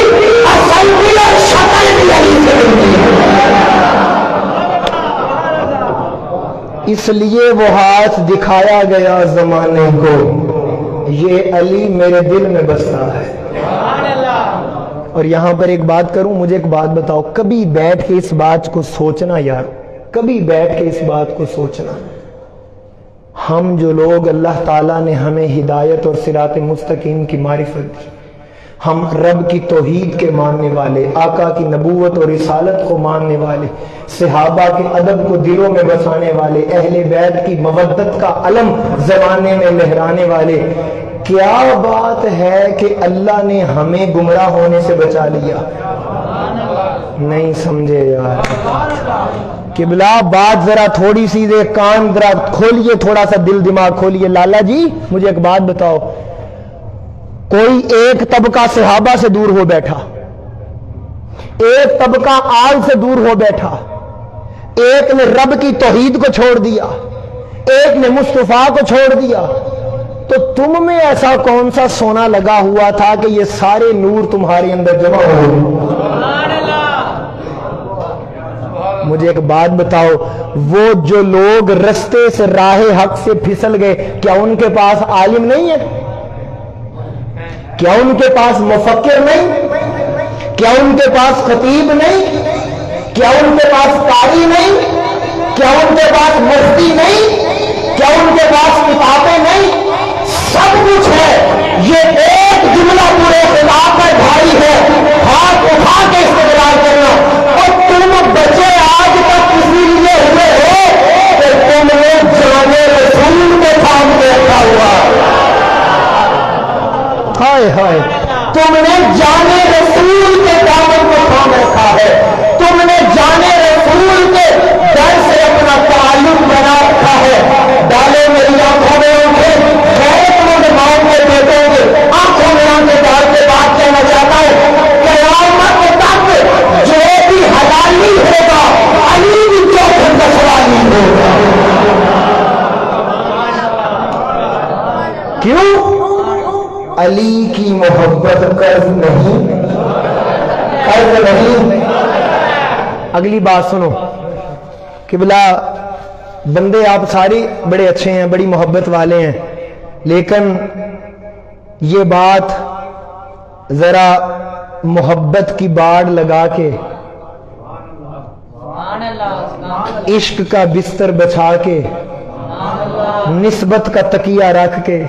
اصل بھی اور شکل بھی علی سے ملتی ہے. اس لیے وہ ہاتھ دکھایا گیا زمانے کو یہ علی میرے دل میں بستا ہے. اور یہاں پر ایک بات کروں, مجھے ایک بات بتاؤ, کبھی بیٹھ کے اس بات کو سوچنا یار, کبھی بیٹھ کے اس بات کو سوچنا, ہم جو لوگ اللہ تعالیٰ نے ہمیں ہدایت اور صراط مستقیم کی معرفت دی, ہم رب کی توحید کے ماننے والے, آقا کی نبوت اور رسالت کو ماننے والے, صحابہ کے ادب کو دلوں میں بسانے والے, اہل بیت کی مودت کا علم زمانے میں لہرانے والے, کیا بات ہے کہ اللہ نے ہمیں گمراہ ہونے سے بچا لیا؟ نہیں سمجھے یار. قبلہ بات ذرا تھوڑی سی دے, کان ذرا کھولیے, تھوڑا سا دل دماغ کھولیے. لالا جی مجھے ایک بات بتاؤ, کوئی ایک طبقہ صحابہ سے دور ہو بیٹھا, ایک طبقہ آل سے دور ہو بیٹھا, ایک نے رب کی توحید کو چھوڑ دیا, ایک نے مصطفیٰ کو چھوڑ دیا, تو تم میں ایسا کون سا سونا لگا ہوا تھا کہ یہ سارے نور تمہارے اندر جمع ہو گئے؟ مجھے ایک بات بتاؤ, وہ جو لوگ رستے سے راہ حق سے پھسل گئے, کیا ان کے پاس عالم نہیں ہے؟ کیا ان کے پاس مفکر نہیں؟ کیا ان کے پاس خطیب نہیں؟ کیا ان کے پاس قاری نہیں؟ کیا ان کے پاس مفتی نہیں؟ کیا ان کے پاس کتابیں نہیں؟ سب کچھ ہے. یہ ایک جملہ پورے خلاف پر بھاری ہے, ہاتھ اٹھا کے استقرار کرنا. اور تم بچے آج تک اسی لیے ہوئے ہو کہ تم نے جانے رسول کے کام میں رکھا ہوا. ہائے ہائے, تم نے جانے رسول کے دامن کو تھام رکھا ہے, تم نے جانے رسول کے در سے اپنا تعلق بنا رکھا ہے. ڈالے میری آنکھوں میں اٹھے, غیرتمند ماؤں کے بیٹوں کے آنکھوں میں آنکھیں ڈال کے بات کہنا چاہتا ہوں, قیامت تک جو بھی حلالی ہوگا علی بھی چوکھٹ کا سوالی ہوگا. کیوں؟ علی کی محبت قرض نہیں, قرض نہیں. اگلی بات سنو قبلہ, بندے آپ سارے بڑے اچھے ہیں, بڑی محبت والے ہیں, لیکن یہ بات ذرا محبت کی باڑ لگا کے، عشق کا بستر بچھا کے، نسبت کا تکیہ رکھ کے،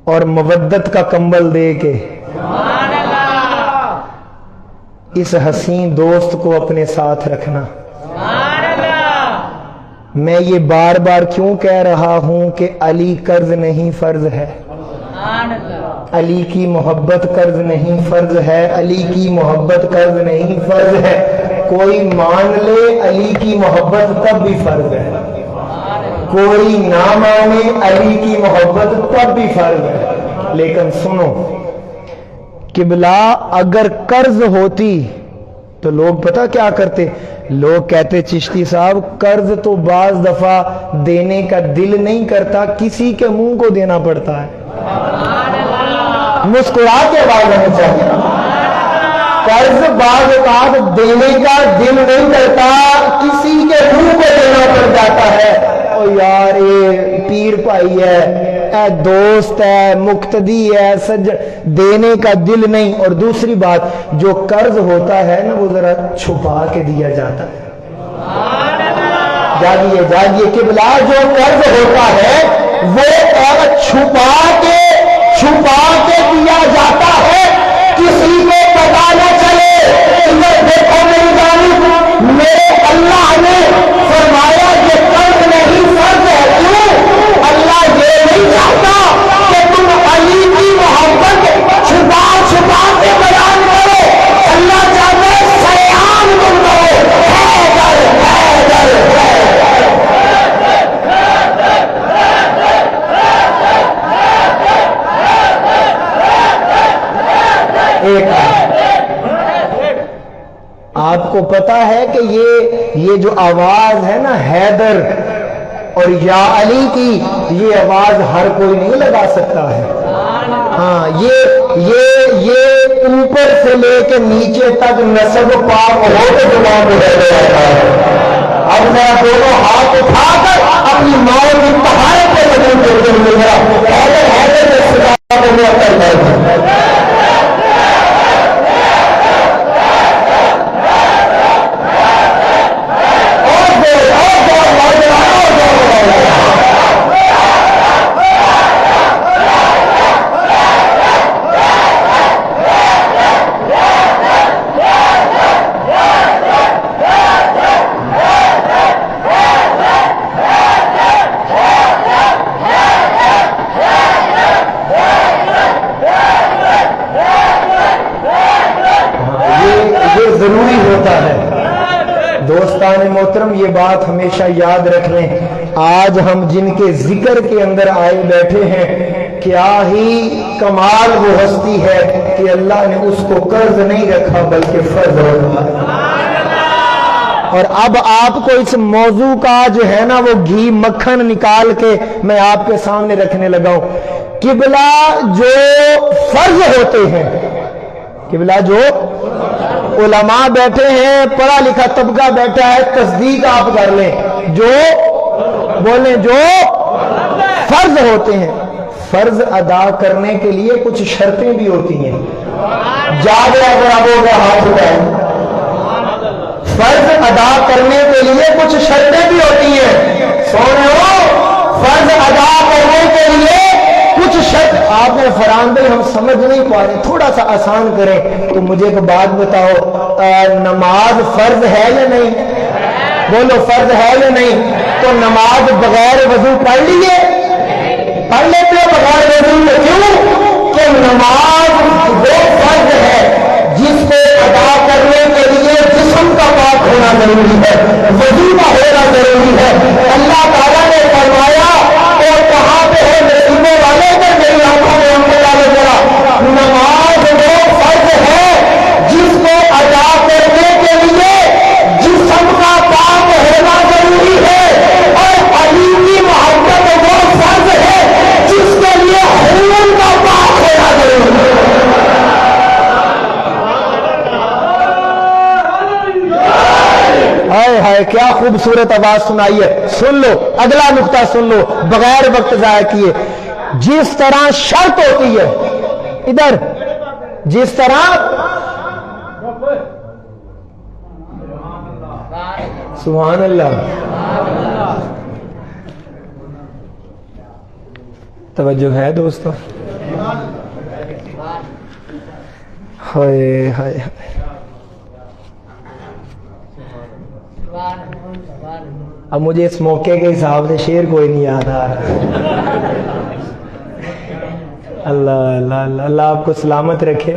اور مودت کا کمبل دے کے اس حسین دوست کو اپنے ساتھ رکھنا۔ میں یہ بار بار کیوں کہہ رہا ہوں کہ علی قرض نہیں فرض ہے، علی کی محبت قرض نہیں فرض ہے، علی کی محبت قرض نہیں فرض ہے۔ کوئی مان لے علی کی محبت تب بھی فرض ہے، کوئی نہ مانے علی کی محبت تب بھی فرض ہے۔ لیکن سنو قبلہ، اگر قرض ہوتی تو لوگ پتہ کیا کرتے؟ لوگ کہتے چشتی صاحب قرض تو بعض دفعہ دینے کا دل نہیں کرتا، کسی کے منہ کو دینا پڑتا ہے۔ مسکرا کے آواز آنی چاہیے۔ قرض بعض اوقات دینے کا دل نہیں کرتا، کسی کے منہ کو دینا پڑ جاتا ہے۔ او یار اے پیر بھائی ہے، اے دوست ہے، مقتدی ہے، دینے کا دل نہیں۔ اور دوسری بات، جو قرض ہوتا ہے نا وہ ذرا چھپا کے دیا جاتا ہے۔ جاگیے جاگیے قبلہ، جو قرض ہوتا ہے وہ چھپا کے دیا جاتا ہے، کسی کو پتا نہ چلے۔ ادھر دیکھو میری جانب، میرے اللہ نے فرمایا یہ قرض نہیں فرض ہے۔ کیوں؟ اللہ یہ نہیں چاہتا کہ تم علی کی محبت چھپا کے بیان کرو، اللہ چاہتا ہے سیان تم کرو۔ آپ کو پتا ہے کہ یہ جو آواز ہے نا حیدر اور یا علی کی، یہ آواز ہر کوئی نہیں لگا سکتا ہے۔ ہاں یہ اوپر سے لے کے نیچے تک نسب پاک ہو کے زبان میں رہ جاتا ہے۔ اب میں دونوں ہاتھ اٹھا کر اپنی موت کی طہارت پہ قدم کرتے ہوئے حیدر میں سزا کو معطل کر دوں۔ ضروری ہوتا ہے۔ دوستان محترم، یہ بات ہمیشہ یاد رکھ لیں، آج ہم جن کے ذکر کے اندر آئے بیٹھے ہیں، کیا ہی کمال وہ ہستی ہے کہ اللہ نے اس کو قرض نہیں رکھا بلکہ فرض رکھا۔ اور اب آپ کو اس موضوع کا جو ہے نا وہ گھی مکھن نکال کے میں آپ کے سامنے رکھنے لگا ہوں۔ قبلہ جو فرض ہوتے ہیں، قبلہ جو علماء بیٹھے ہیں، پڑھا لکھا طبقہ بیٹھا ہے، تصدیق آپ کر لیں، جو بولیں جو فرض ہوتے ہیں، فرض ادا کرنے کے لیے کچھ شرطیں بھی ہوتی ہیں۔ جاگ اگر آپ ہوگا ہاتھ اٹھائیں۔ فرض ادا کرنے کے لیے کچھ شرطیں بھی ہوتی ہیں۔ سونے فرض ادا کرنے کے لیے کچھ شرط آپ نے فرحان بھائی ہم سمجھ نہیں پا رہے، تھوڑا سا آسان کریں تو مجھے ایک بات بتاؤ، نماز فرض ہے یا نہیں؟ بولو فرض ہے یا نہیں؟ تو نماز بغیر وضو پڑھ لیے؟ پڑھ لیتے ہو بغیر وضو میں؟ کیوں؟ کہ نماز وہ فرض ہے جس کو ادا کرنے کے لیے جسم کا پاک ہونا ضروری ہے، وضو کا ہونا ضروری ہے۔ اللہ تعالیٰ نے فرمایا اور کہاں پہ ہے نصیبوں والے پر میری آنکھوں میں ہم ڈالا، نماز وہ فرض ہے جس کو ادا کرنے کے لیے جسم کا پاک ہونا ضروری ہے، اور علی کی محبت وہ فرض ہے جس کے لیے خون کا پاک ہونا ضروری ہے۔ ہائے ہائے کیا خوبصورت آواز سنائی ہے۔ سن لو اگلا نقطہ سن لو بغیر وقت ضائع کیے. جس طرح شرط ہوتی ہے ادھر، جس طرح سبحان اللہ توجہ ہے دوستو. ہائے ہائے اب مجھے اس موقع کے حساب سے شعر کوئی نہیں یاد آ رہا. اللہ اللہ اللہ اللہ آپ کو سلامت رکھے.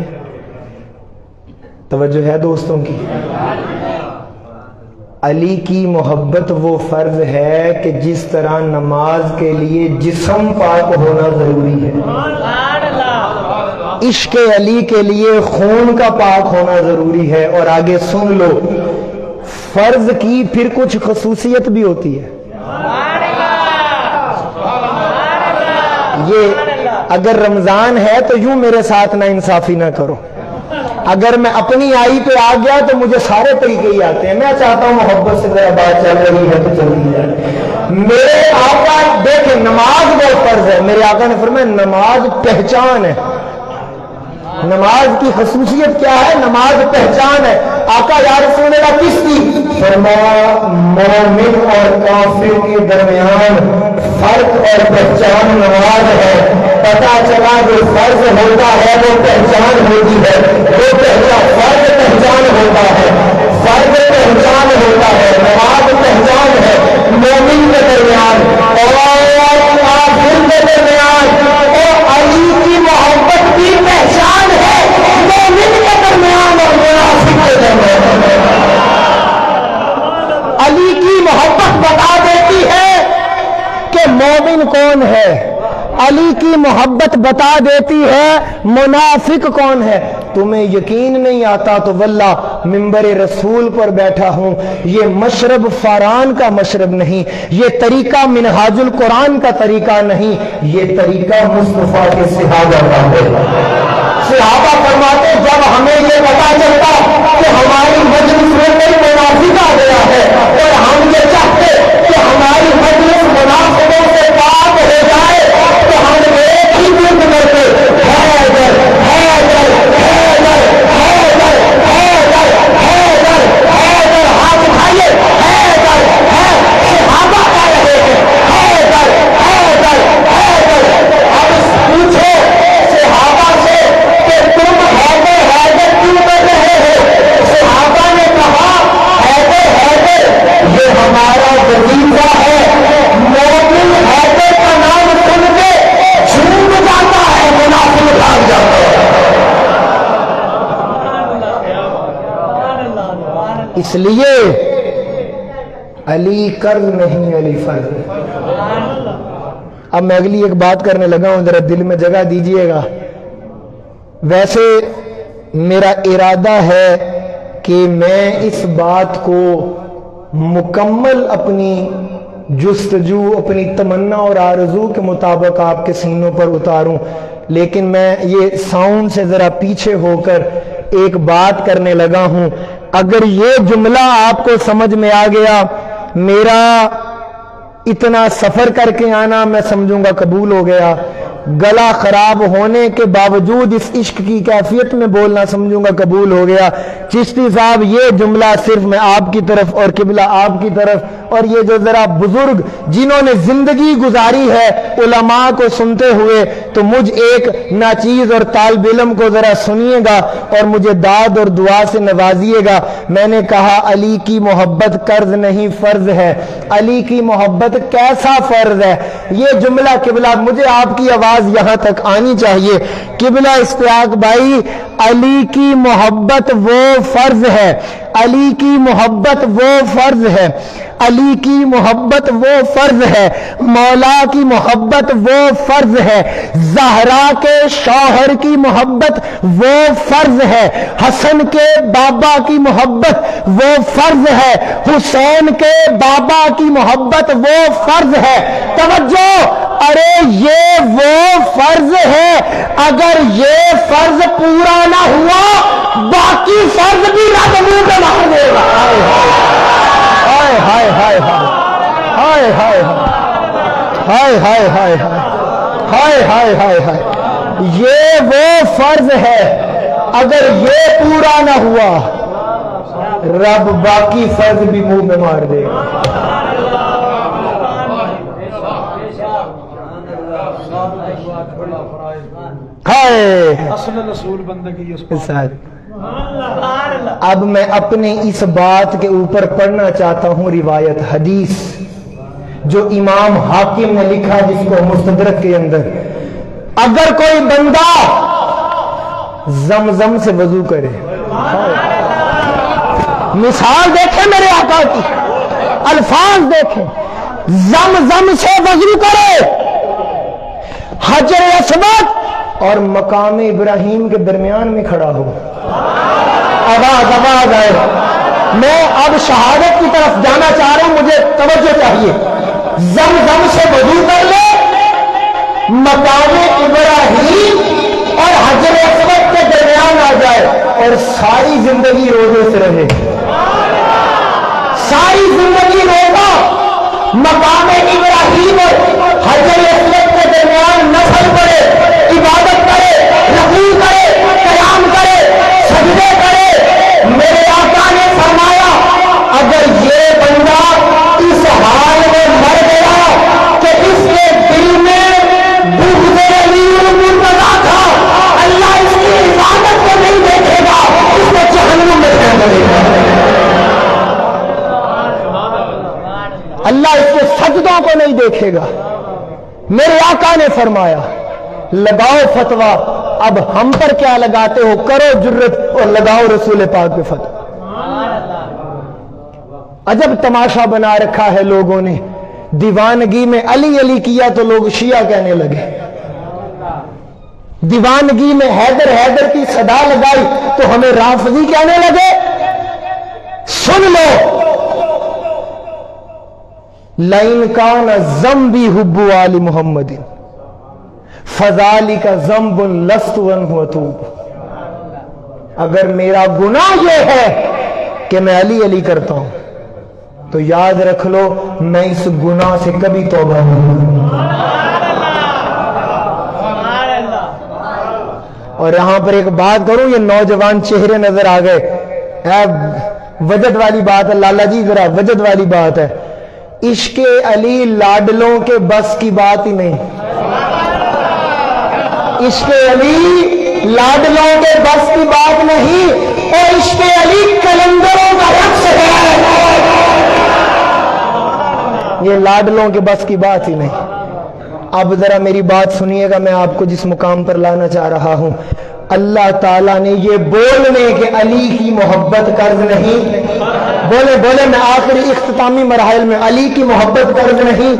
توجہ ہے دوستوں کی. علی کی محبت وہ فرض ہے کہ جس طرح نماز کے لیے جسم پاک ہونا ضروری ہے، عشق علی کے لیے خون کا پاک ہونا ضروری ہے. اور آگے سن لو، فرض کی پھر کچھ خصوصیت بھی ہوتی ہے. یہ اگر رمضان ہے تو یوں میرے ساتھ نا انصافی نہ کرو. اگر میں اپنی آئی پہ آ گیا تو مجھے سارے طریقے ہی آتے ہیں. میں چاہتا ہوں محبت سے ذرا بات چل رہی ہے تو چلی جائے. میرے آقا دیکھیں نماز وہ فرض ہے. میرے آقا نے فرمایا نماز پہچان ہے. نماز کی خصوصیت کیا ہے؟ نماز پہچان ہے. آقا یا رسول اللہ کس کی؟ فرمایا مومن اور کافر کے درمیان فرق اور پہچان نماز ہے. پتا چلا جو فرض ہوتا ہے وہ پہچان ہوتی ہے، وہ فرض پہچان ہوتا ہے، فرض پہچان ہوتا ہے، نماز پہچان ہے مومن کے درمیان اور کافر کے درمیان. اور علی کی محبت کی پہچان ہے مومن کے درمیان اور منافق کے درمیان. علی کی محبت بتا دیتی ہے کہ مومن کون ہے، علی کی محبت بتا دیتی ہے منافق کون ہے. تمہیں یقین نہیں آتا تو واللہ منبر رسول پر بیٹھا ہوں. یہ مشرب فاران کا مشرب نہیں، یہ طریقہ منہاج القرآن کا طریقہ نہیں، یہ طریقہ مصطفیٰ کے صحابہ کا ہے. صحابہ فرماتے جب ہمیں یہ پتا چلتا کہ ہماری مجلس میں کوئی منافق آ گیا ہے اور ہم یہ چاہتے کہ ہماری مجلس منافقوں سے پاک ہو جائے تو ہم ایک ہی دن کرتے حیدر حیدر حیدر حیدر حیدر حیدر حیدر ہاتھ اٹھائیے حیدر ہے. صحابہ کہہ رہے ہیں حیدر حیدر حیدر. اب پوچھو صحابہ سے کہ تم حیدر حیدر کیوں کر رہے ہو؟ صحابہ نے کہا حیدر حیدر یہ ہمارا وظیفہ ہے. مومن حیدر کا نام سن کے جھوم جاتا ہے، منافق بھاگ جاتا ہے. اس لیے علی قرض نہیں، علی فرض. اب میں اگلی ایک بات کرنے لگا ہوں، ذرا دل میں جگہ دیجئے گا. ویسے میرا ارادہ ہے کہ میں اس بات کو مکمل اپنی جستجو، اپنی تمنا اور آرزو کے مطابق آپ کے سینوں پر اتاروں، لیکن میں یہ ساؤنڈ سے ذرا پیچھے ہو کر ایک بات کرنے لگا ہوں. اگر یہ جملہ آپ کو سمجھ میں آ گیا، میرا اتنا سفر کر کے آنا میں سمجھوں گا قبول ہو گیا. گلا خراب ہونے کے باوجود اس عشق کی کیفیت میں بولنا سمجھوں گا قبول ہو گیا. چشتی صاحب یہ جملہ صرف میں آپ کی طرف اور قبلہ آپ کی طرف اور یہ جو ذرا بزرگ جنہوں نے زندگی گزاری ہے علماء کو سنتے ہوئے، تو مجھ ایک ناچیز اور طالب علم کو ذرا سنیے گا اور مجھے داد اور دعا سے نوازیے گا. میں نے کہا علی کی محبت قرض نہیں فرض ہے. علی کی محبت کیسا فرض ہے؟ یہ جملہ قبلہ مجھے آپ کی آواز یہاں تک آنی چاہیے. قبلہ اشتیاق بھائی، علی کی محبت وہ فرض ہے، علی کی محبت وہ فرض ہے، علی کی محبت وہ فرض ہے، مولا کی محبت وہ فرض ہے، زہرا کے شوہر کی محبت وہ فرض ہے، حسن کے بابا کی محبت وہ فرض ہے، حسین کے بابا کی محبت وہ فرض ہے. توجہ، ارے یہ وہ فرض ہے، اگر یہ فرض پورا نہ ہوا باقی فرض بھی رب منہ پہ مار دے گا. ہائے ہائے ہائے ہائے ہائے ہائے ہائے ہائے ہائے ہائے ہائے ہائے ہائے، یہ وہ فرض ہے اگر یہ پورا نہ ہوا رب باقی فرض بھی منہ میں مار دے گا۔ اصل رسول بندگی اس کو اب میں اپنے اس بات کے اوپر پڑھنا چاہتا ہوں روایت حدیث جو امام حاکم نے لکھا، جس کو مستدرک کے اندر، اگر کوئی بندہ زمزم سے وضو کرے، مثال دیکھیں میرے آقا کی، الفاظ دیکھیں، زمزم سے وضو کرے، حجر اسود اور مقام ابراہیم کے درمیان میں کھڑا ہو، آواز آئے، میں اب شہادت کی طرف جانا چاہ رہا ہوں، مجھے توجہ چاہیے، زمزم سے وضو کر لے، مقام ابراہیم اور حجر اسود کے درمیان آ جائے اور ساری زندگی روزے سے رہے، ساری زندگی روزہ، مقام ابراہیم اور حجر اسود کے درمیان نفل پڑے، عبادت کرے، رکوع کرے، قیام کرے، سجدے کرے، میرے آقا نے فرمایا اگر یہ بندہ اس حال میں مر گیا کہ اس کے دل میں بغض علی المرتضیٰ تھا، اللہ اس کی عبادت کو نہیں دیکھے گا، اس کو جہنم میں پھینک دے گا، اللہ اس کے سجدوں کو نہیں دیکھے گا۔ میرے آقا نے فرمایا لگاؤ فتویٰ، اب ہم پر کیا لگاتے ہو، کرو جرت اور لگاؤ رسول پاک پہ فتویٰ۔ عجب تماشا بنا رکھا ہے لوگوں نے، دیوانگی میں علی علی کیا تو لوگ شیعہ کہنے لگے، دیوانگی میں حیدر حیدر کی صدا لگائی تو ہمیں رافضی کہنے لگے۔ سن لو، لَإِن كَانَ ذَنْبِي حُبُّ آلِ مُحَمَّدٍ فَذَلِكَ ذَنْبٌ لَسْتُ عَنْهُ أَتُوبُ، اگر میرا گناہ یہ ہے کہ میں علی علی کرتا ہوں تو یاد رکھ لو میں اس گناہ سے کبھی توبہ نہیں کروں۔ اور یہاں پر ایک بات کروں، یہ نوجوان چہرے نظر آ گئے، وجد والی بات ہے، لالا جی ذرا وجد والی بات ہے، عشق علی لاڈلوں کے بس کی بات ہی نہیں، عشق علی لاڈلوں کے بس کی بات نہیں، اور عشق علی کلندروں کا رقص ہے، یہ لاڈلوں کے بس کی بات ہی نہیں۔ اب ذرا میری بات سنیے گا، میں آپ کو جس مقام پر لانا چاہ رہا ہوں، اللہ تعالیٰ نے یہ بولنے کہ علی کی محبت قرض نہیں، بولے میں آخری اختتامی مراحل میں، علی کی محبت قرض نہیں،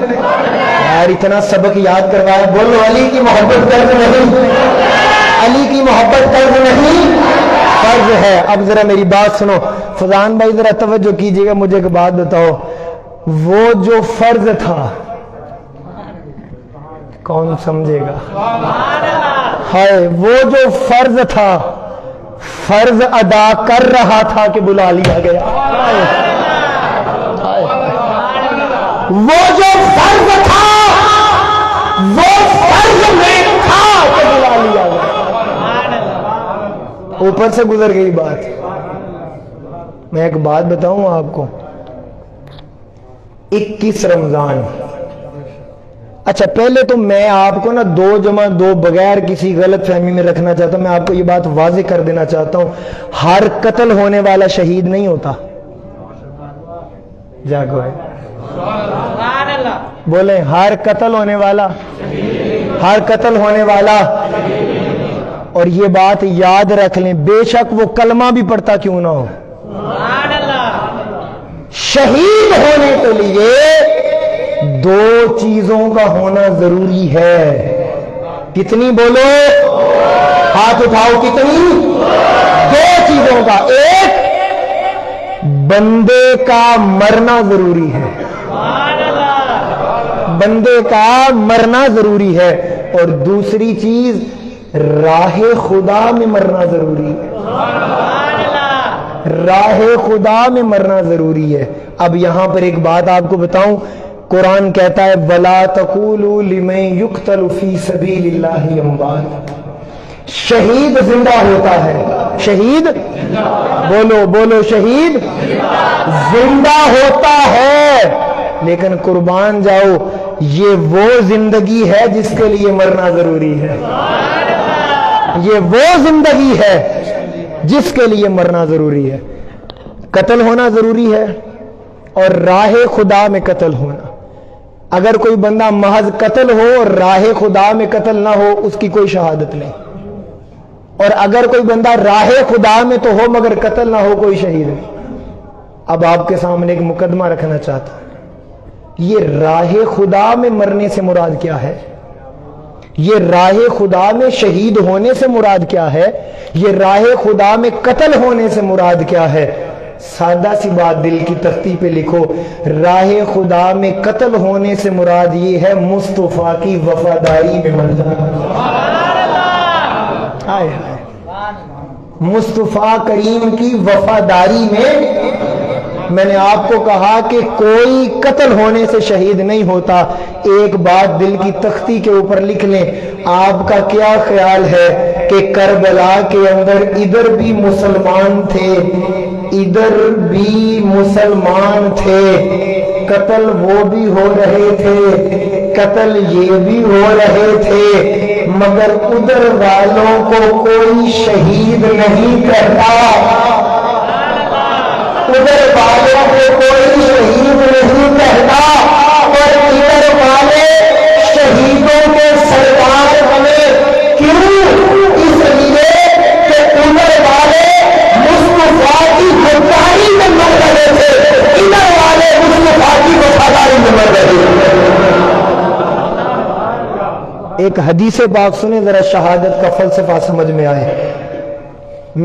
یار اتنا سبق یاد کروایا، بولو علی کی محبت قرض نہیں، علی کی محبت قرض نہیں، فرض ہے۔ اب ذرا میری بات سنو، فضان بھائی ذرا توجہ کیجئے گا، مجھے ایک بات بتاؤ، وہ جو فرض تھا کون سمجھے گا؟ ہائے، وہ جو فرض تھا، فرض ادا کر رہا تھا کہ بلا لیا گیا، وہ جو فرض تھا وہ فرض میں تھا کہ بلا لیا گیا، اوپر سے گزر گئی بات۔ میں ایک بات بتاؤں آپ کو، 21 رمضان، اچھا پہلے تو میں آپ کو نا 2 جمع 2 بغیر کسی غلط فہمی میں رکھنا چاہتا ہوں، میں آپ کو یہ بات واضح کر دینا چاہتا ہوں، ہر قتل ہونے والا شہید نہیں ہوتا، جاگو ہے بولیں، ہر قتل ہونے والا، ہر قتل ہونے والا، اور یہ بات یاد رکھ لیں، بے شک وہ کلمہ بھی پڑھتا کیوں نہ ہو، شہید ہونے کے لیے 2 چیزوں کا ہونا ضروری ہے، کتنی بولو، ہاتھ اٹھاؤ، کتنی؟ 2 چیزوں کا، ایک بندے کا مرنا ضروری ہے، بندے کا مرنا ضروری ہے، اور دوسری چیز راہ خدا میں مرنا ضروری ہے، راہ خدا میں مرنا ضروری ہے۔ اب یہاں پر ایک بات آپ کو بتاؤں، قرآن کہتا ہے وَلَا تَقُولُوا لِمَن يُقْتَلُ فِي سَبِيلِ اللَّهِ أَمْوَاتٌ. شہید زندہ ہوتا ہے. شہید بولو شہید زندہ ہوتا ہے، لیکن قربان جاؤ یہ وہ زندگی ہے جس کے لیے مرنا ضروری ہے. یہ وہ زندگی ہے جس کے لیے مرنا ضروری ہے. قتل ہونا ضروری ہے اور راہ خدا میں قتل ہونا. اگر کوئی بندہ محض قتل ہو اور راہ خدا میں قتل نہ ہو اس کی کوئی شہادت نہیں، اور اگر کوئی بندہ راہ خدا میں تو ہو مگر قتل نہ ہو کوئی شہید نہیں. اب آپ کے سامنے ایک مقدمہ رکھنا چاہتا ہوں. یہ راہ خدا میں مرنے سے مراد کیا ہے؟ یہ راہ خدا میں شہید ہونے سے مراد کیا ہے؟ یہ راہ خدا میں قتل ہونے سے مراد کیا ہے؟ سادہ سی بات دل کی تختی پہ لکھو، راہ خدا میں قتل ہونے سے مراد یہ ہے مصطفیٰ کی وفاداری میں مرنا. مصطفیٰ کریم کی وفاداری میں نے آپ کو کہا کہ کوئی قتل ہونے سے شہید نہیں ہوتا. ایک بات دل کی تختی کے اوپر لکھ لیں، آپ کا کیا خیال ہے کہ کربلا کے اندر ادھر بھی مسلمان تھے ادھر بھی مسلمان تھے، قتل وہ بھی ہو رہے تھے قتل یہ بھی ہو رہے تھے، مگر ادھر والوں کو کوئی شہید نہیں کرتا، ادھر والوں کو کوئی شہید نہیں کرتا، اور ادھر والے شہیدوں کے سردار بنے. کیوں؟ اس لیے کہ ادھر والے مصطفیٰ کی وفاداری میں مر رہے تھے، ادھر والے مصطفیٰ کی وفاداری میں مر رہے تھے. ایک حدیث پاک سنیں ذرا، شہادت کا فلسفہ سمجھ میں آئے.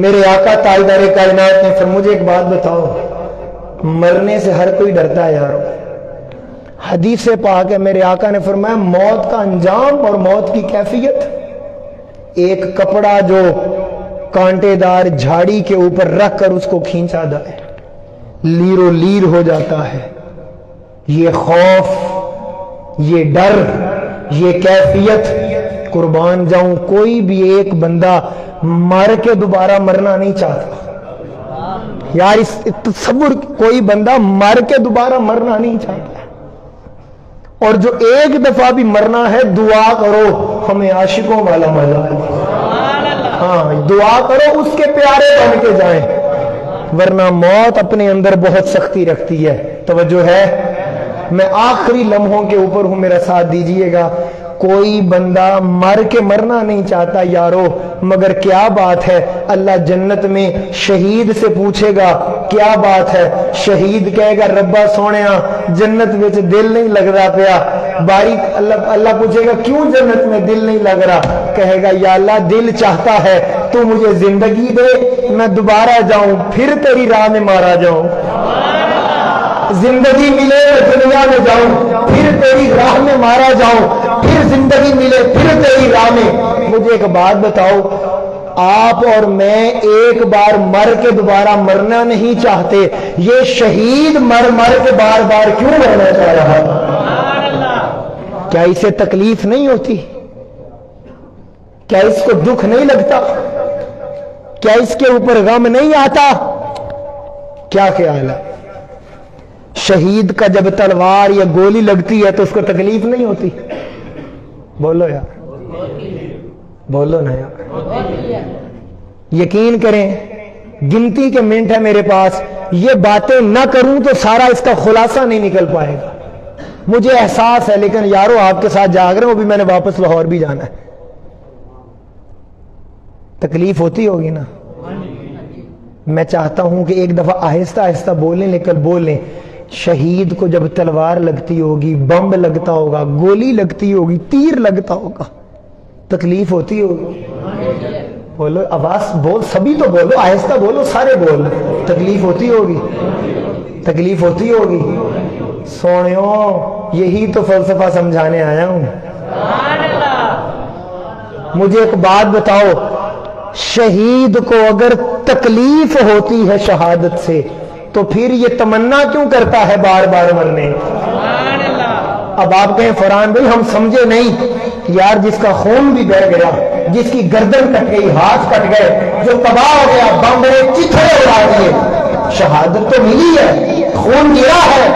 میرے آقا تاجدار کائنات نے فرمایا مجھے ایک بات بتاؤ، مرنے سے ہر کوئی ڈرتا ہے یارو. حدیث پاک ہے، میرے آقا نے فرمایا موت کا انجام اور موت کی کیفیت ایک کپڑا جو کانٹے دار جھاڑی کے اوپر رکھ کر اس کو کھینچا جائے لیرو لیر ہو جاتا ہے. یہ خوف، یہ ڈر، یہ کیفیت، قربان جاؤں کوئی بھی ایک بندہ مر کے دوبارہ مرنا نہیں چاہتا یار. اس تصور کوئی بندہ مر کے دوبارہ مرنا نہیں چاہتا، اور جو ایک دفعہ بھی مرنا ہے دعا کرو ہمیں عاشقوں والا مزہ. ہاں دعا کرو اس کے پیارے بن کے جائیں، ورنہ موت اپنے اندر بہت سختی رکھتی ہے. توجہ ہے، میں آخری لمحوں کے اوپر ہوں، میرا ساتھ دیجئے گا. کوئی بندہ مر کے مرنا نہیں چاہتا یارو، مگر کیا بات ہے اللہ جنت میں شہید سے پوچھے گا کیا بات ہے. شہید کہے گا ربا سونیا جنت میں دل نہیں لگ رہا پیا. باری اللہ پوچھے گا کیوں جنت میں دل نہیں لگ رہا؟ کہے گا یا اللہ دل چاہتا ہے تو مجھے زندگی دے، میں دوبارہ جاؤں پھر تیری راہ میں مارا جاؤں. زندگی ملے دنیا میں جاؤں پھر تیری راہ میں مارا جاؤں، پھر زندگی ملے پھر تیری راہ میں. مجھے ایک بات بتاؤ، آپ اور میں ایک بار مر کے دوبارہ مرنا نہیں چاہتے، یہ شہید مر کے بار بار کیوں مرنا چاہ رہا؟ کیا اسے تکلیف نہیں ہوتی؟ کیا اس کو دکھ نہیں لگتا؟ کیا اس کے اوپر غم نہیں آتا؟ کیا خیال ہے؟ شہید کا جب تلوار یا گولی لگتی ہے تو اس کو تکلیف نہیں ہوتی؟ بولو یار، بولو نا یار. یقین کریں گنتی کے منٹ ہے میرے پاس، یہ باتیں نہ کروں تو سارا اس کا خلاصہ نہیں نکل پائے گا. مجھے احساس ہے، لیکن یارو آپ کے ساتھ جاگ رہے ہوں، ابھی میں نے واپس لاہور بھی جانا ہے. تکلیف ہوتی ہوگی نا. میں چاہتا ہوں کہ ایک دفعہ آہستہ آہستہ بولیں، لیکن بولیں. شہید کو جب تلوار لگتی ہوگی، بم لگتا ہوگا، گولی لگتی ہوگی، تیر لگتا ہوگا، تکلیف ہوتی ہوگی. بولو آواز بول، سبھی تو بولو، آہستہ بولو، سارے بول. تکلیف ہوتی ہوگی، تکلیف ہوتی ہوگی. سونیوں یہی تو فلسفہ سمجھانے آیا ہوں. مجھے ایک بات بتاؤ، شہید کو اگر تکلیف ہوتی ہے شہادت سے تو پھر یہ تمنا کیوں کرتا ہے بار بار مرنے؟ اب آپ کہیں فرحان بھائی ہم سمجھے نہیں، یار جس کا خون بھی بہ گیا، جس کی گردن کٹ گئی، ہاتھ کٹ گئے، جو تباہ ہو گیا، بم نے چتھڑے اڑا دیے، شہادت تو ملی ہے، خون گرا ہے،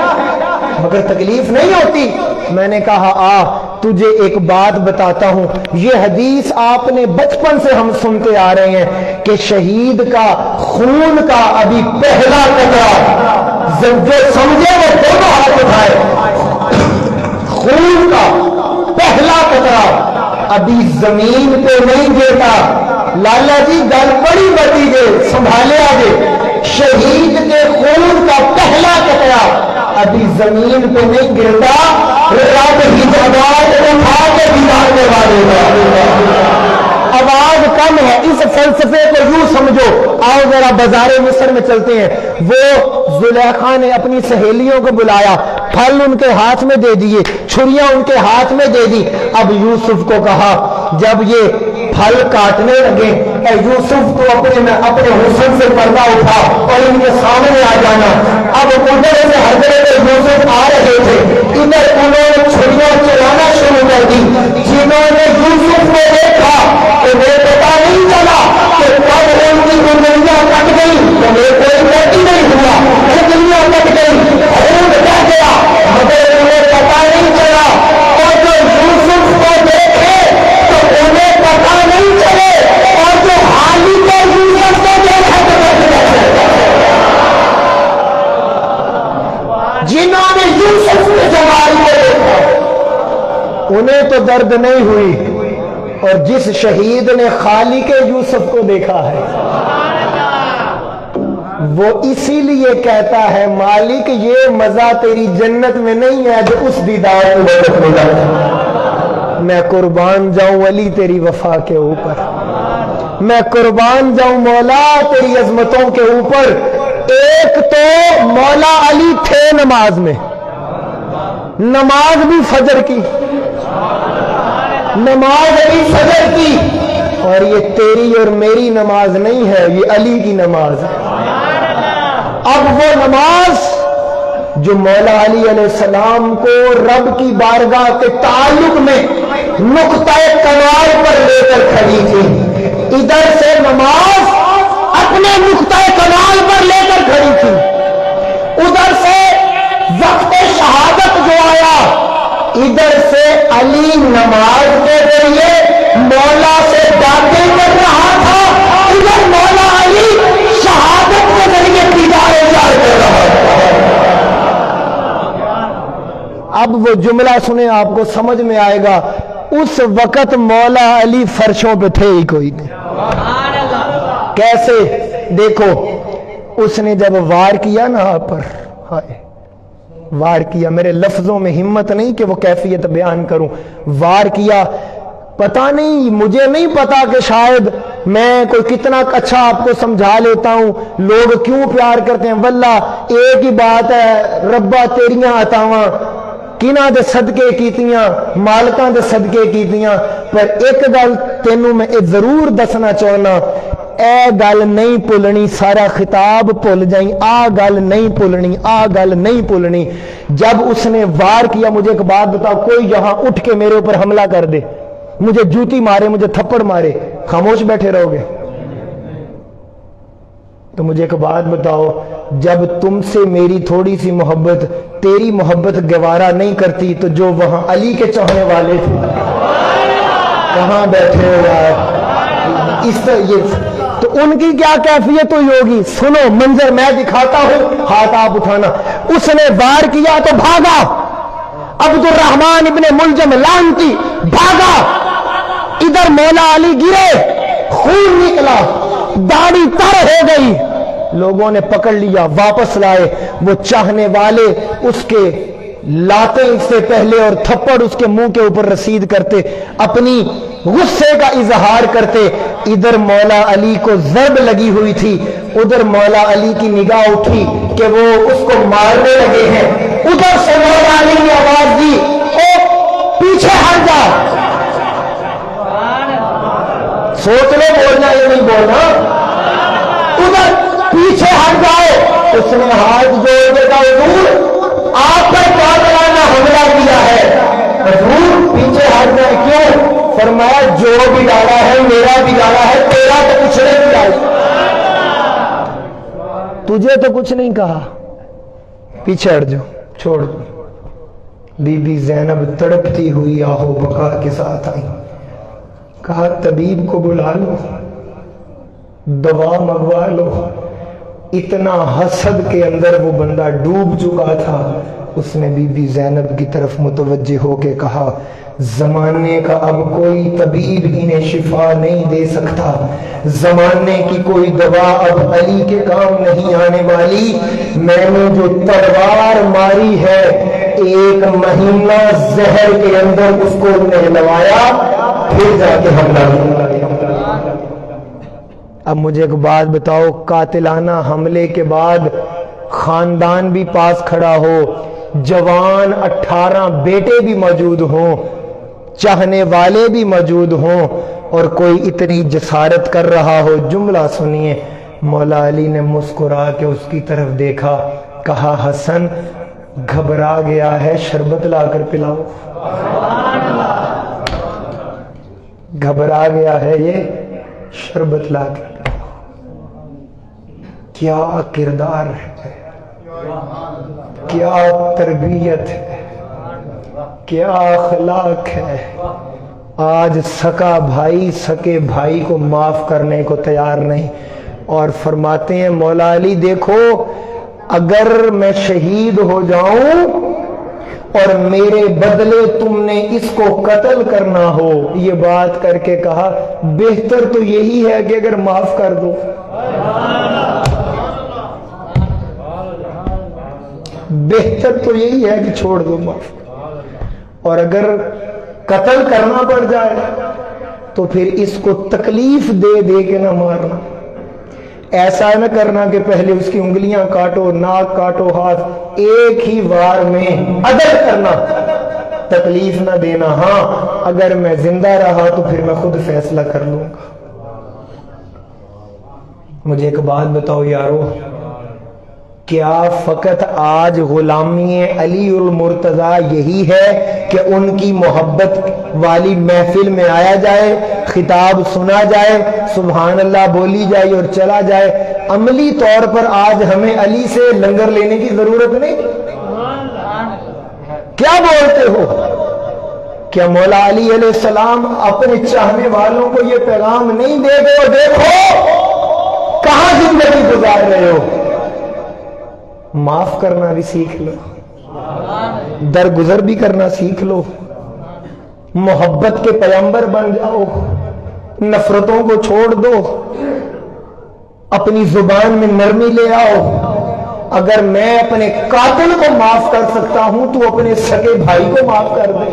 مگر تکلیف نہیں ہوتی۔ میں نے کہا آ تجھے ایک بات بتاتا ہوں، یہ حدیث آپ نے بچپن سے ہم سنتے آ رہے ہیں کہ شہید کا خون کا ابھی پہلا قطرہ، جو سمجھے وہ دونوں ہاتھ اٹھائے، خون کا پہلا قطرہ ابھی زمین پہ نہیں گرتا۔ لالا جی گل بڑی بڑی دے سنبھالے آگے، شہید کے خون کا پہلا قطرہ ابھی زمین پہ نہیں گرتا، رب ہدایت اٹھا کے بگاڑنے والے کا۔ آواز کم ہے، اس فلسفے کو یوں سمجھو، آؤ ذرا بازار مصر میں چلتے ہیں۔ وہ زلیخا نے اپنی سہیلیوں کو بلایا، پھل ان کے ہاتھ میں دے دیے، چھریاں ان کے ہاتھ میں دے دی۔ اب یوسف کو کہا جب یہ پھل کاٹنے لگے، اے یوسف تو اپنے حسن سے پردہ اٹھا اور ان کے سامنے آ جانا۔ اب ادھر سے حضرت یوسف آ رہے تھے، ادھر انہوں نے چھریاں چلانا شروع کر دی۔ جنہوں نے یوسف کو دیکھا انہیں پتا نہیں چلا کہ کب ان کی انگلیاں کٹ گئی، انہیں کوئی موتی نہیں ہوا، انگلیاں کٹ گئی، خون بہ گیا، مگر انہیں پتا نہیں چلا۔ اور جو یوسف کو دیکھے تو انہیں پتا نہیں چلے، اور جو حالی کو یوسف کو دیکھے تو جنہوں نے یوسف کے جمال کو دیکھا انہیں تو درد نہیں ہوئی، اور جس شہید نے خالق یوسف کو دیکھا ہے وہ اسی لیے کہتا ہے مالک یہ مزہ تیری جنت میں نہیں ہے جو اس دیدار کو ملا۔ میں قربان جاؤں علی تیری وفا کے اوپر، میں قربان جاؤں مولا تیری عظمتوں کے اوپر۔ ایک تو مولا علی تھے نماز میں، نماز بھی فجر کی، نماز علی فجر کی، اور یہ تیری اور میری نماز نہیں ہے، یہ علی کی نماز ہے۔ اب وہ نماز جو مولا علی علیہ السلام کو رب کی بارگاہ کے تعلق میں نقطہ کنار پر لے کر کھڑی تھی، ادھر سے نماز اپنے نقطہ کنار پر لے کر کھڑی تھی، ادھر سے وقت شہادت جو آیا، ادھر سے علی نماز کے ذریعے مولا سے باتیں کر رہا تھا، ادھر مولا علی شہادت کے ذریعے دیدار جار کر رہا تھا۔ اب وہ جملہ سنیں آپ کو سمجھ میں آئے گا، اس وقت مولا علی فرشوں پہ تھے ہی کوئی نہیں۔ کیسے؟ دیکھو اس نے جب وار کیا نا آپ پر، ہائے وار کیا، میرے لفظوں میں ہمت نہیں کہ وہ کیفیت بیان کروں، وار کیا، پتہ نہیں، مجھے نہیں پتا کہ شاید میں کوئی کتنا اچھا آپ کو سمجھا لیتا ہوں، لوگ کیوں پیار کرتے ہیں، واللہ ایک ہی بات ہے، ربا تیریاں عطاواں کنہ دے صدقے کیتیاں، مالکاں دے صدقے کیتیاں، پر ایک گل تینوں میں ضرور دسنا چاہنا، اے گل نہیں بھولنی، سارا خطاب بھول جائیں، آ گل نہیں بھولنی، آ گل نہیں بھولنی۔ جب اس نے وار کیا، مجھے ایک بات بتاؤ، کوئی یہاں اٹھ کے میرے اوپر حملہ کر دے، مجھے جوتی مارے، مجھے تھپڑ مارے، خاموش بیٹھے رہو گے؟ تو مجھے ایک بات بتاؤ، جب تم سے میری تھوڑی سی محبت تیری محبت گوارا نہیں کرتی تو جو وہاں علی کے چاہنے والے تھے کہاں بیٹھے ہو یار؟ اس طرح یہ تو ان کی کیا کیفیت ہوئی ہوگی؟ سنو منظر میں دکھاتا ہوں، ہاتھ آپ اٹھانا۔ اس نے وار کیا تو بھاگا، عبد الرحمن ابن ملجم لعنتی بھاگا، ادھر مولا علی گرے، خون نکلا، داڑھی تر ہو گئی، لوگوں نے پکڑ لیا، واپس لائے، وہ چاہنے والے اس کے لاتے اس سے پہلے اور تھپڑ اس کے منہ کے اوپر رسید کرتے، اپنی غصے کا اظہار کرتے۔ ادھر مولا علی کو ضرب لگی ہوئی تھی، ادھر مولا علی کی نگاہ اٹھی کہ وہ اس کو مارنے لگے ہیں، ادھر سے مولا علی نے آواز دی، او پیچھے ہٹ جا۔ سوچ لو بولنا یا نہیں بولنا، ادھر پیچھے ہٹ جاؤ۔ اس نے ہاتھ جوڑ کے کہا حضور آپ پر کیا چلانا حملہ کیا ہے حضور پیچھے ہٹ گئے کیوں؟ فرمایا جو بھی ڈالا ہے میرا بھی ڈالا ہے، تیرا تو کچھ نہیں کیا، تجھے تو کچھ نہیں کہا، پیچھے ہٹ جاؤ، چھوڑ دو۔ بی بی زینب تڑپتی ہوئی آہو بکا کے ساتھ آئی، کہا طبیب کو بلا لو، دوا منگوا لو۔ اتنا حسد کے اندر وہ بندہ ڈوب چکا تھا، اس نے بی بی زینب کی طرف متوجہ ہو کے کہا زمانے کا اب کوئی طبیب انہیں شفا نہیں دے سکتا، زمانے کی کوئی دوا اب علی کے کام نہیں آنے والی، میں نے جو تلوار ماری ہے 1 مہینہ زہر کے اندر اس کو نہلوایا، پھر جا کے حملہ کیا۔ اب مجھے ایک بات بتاؤ، قاتلانہ حملے کے بعد خاندان بھی پاس کھڑا ہو، جوان 18 بیٹے بھی موجود ہوں، چاہنے والے بھی موجود ہوں، اور کوئی اتنی جسارت کر رہا ہو۔ جملہ سنیے، مولا علی نے مسکرا کے اس کی طرف دیکھا، کہا حسن گھبرا گیا ہے، شربت لا کر پلاؤ۔ گھبرا گیا ہے یہ، شربت لا کر پلاؤ۔ کیا کردار ہے، کیا تربیت ہے، کیا اخلاق ہے۔ آج سکا بھائی سکے بھائی کو معاف کرنے کو تیار نہیں، اور فرماتے ہیں مولا علی دیکھو اگر میں شہید ہو جاؤں اور میرے بدلے تم نے اس کو قتل کرنا ہو، یہ بات کر کے کہا بہتر تو یہی ہے کہ اگر معاف کر دو، بہتر تو یہی ہے کہ چھوڑ دو معاف، اور اگر قتل کرنا پڑ جائے تو پھر اس کو تکلیف دے دے کے نہ مارنا، ایسا نہ کرنا کہ پہلے اس کی انگلیاں کاٹو، ناک کاٹو، ہاتھ، ایک ہی وار میں عدل کرنا، تکلیف نہ دینا۔ ہاں اگر میں زندہ رہا تو پھر میں خود فیصلہ کر لوں گا۔ مجھے ایک بات بتاؤ یارو، کیا فقط آج غلامی علی المرتضی یہی ہے کہ ان کی محبت والی محفل میں آیا جائے، خطاب سنا جائے، سبحان اللہ بولی جائے اور چلا جائے؟ عملی طور پر آج ہمیں علی سے لنگر لینے کی ضرورت نہیں؟ کیا بولتے ہو؟ کیا مولا علی علیہ السلام اپنے چاہنے والوں کو یہ پیغام نہیں دے گئے؟ دیکھو کہاں زندگی گزار رہے ہو، معاف کرنا بھی سیکھ لو، درگزر بھی کرنا سیکھ لو، محبت کے پیغمبر بن جاؤ، نفرتوں کو چھوڑ دو، اپنی زبان میں نرمی لے آؤ۔ اگر میں اپنے قاتل کو معاف کر سکتا ہوں تو اپنے سگے بھائی کو معاف کر دے،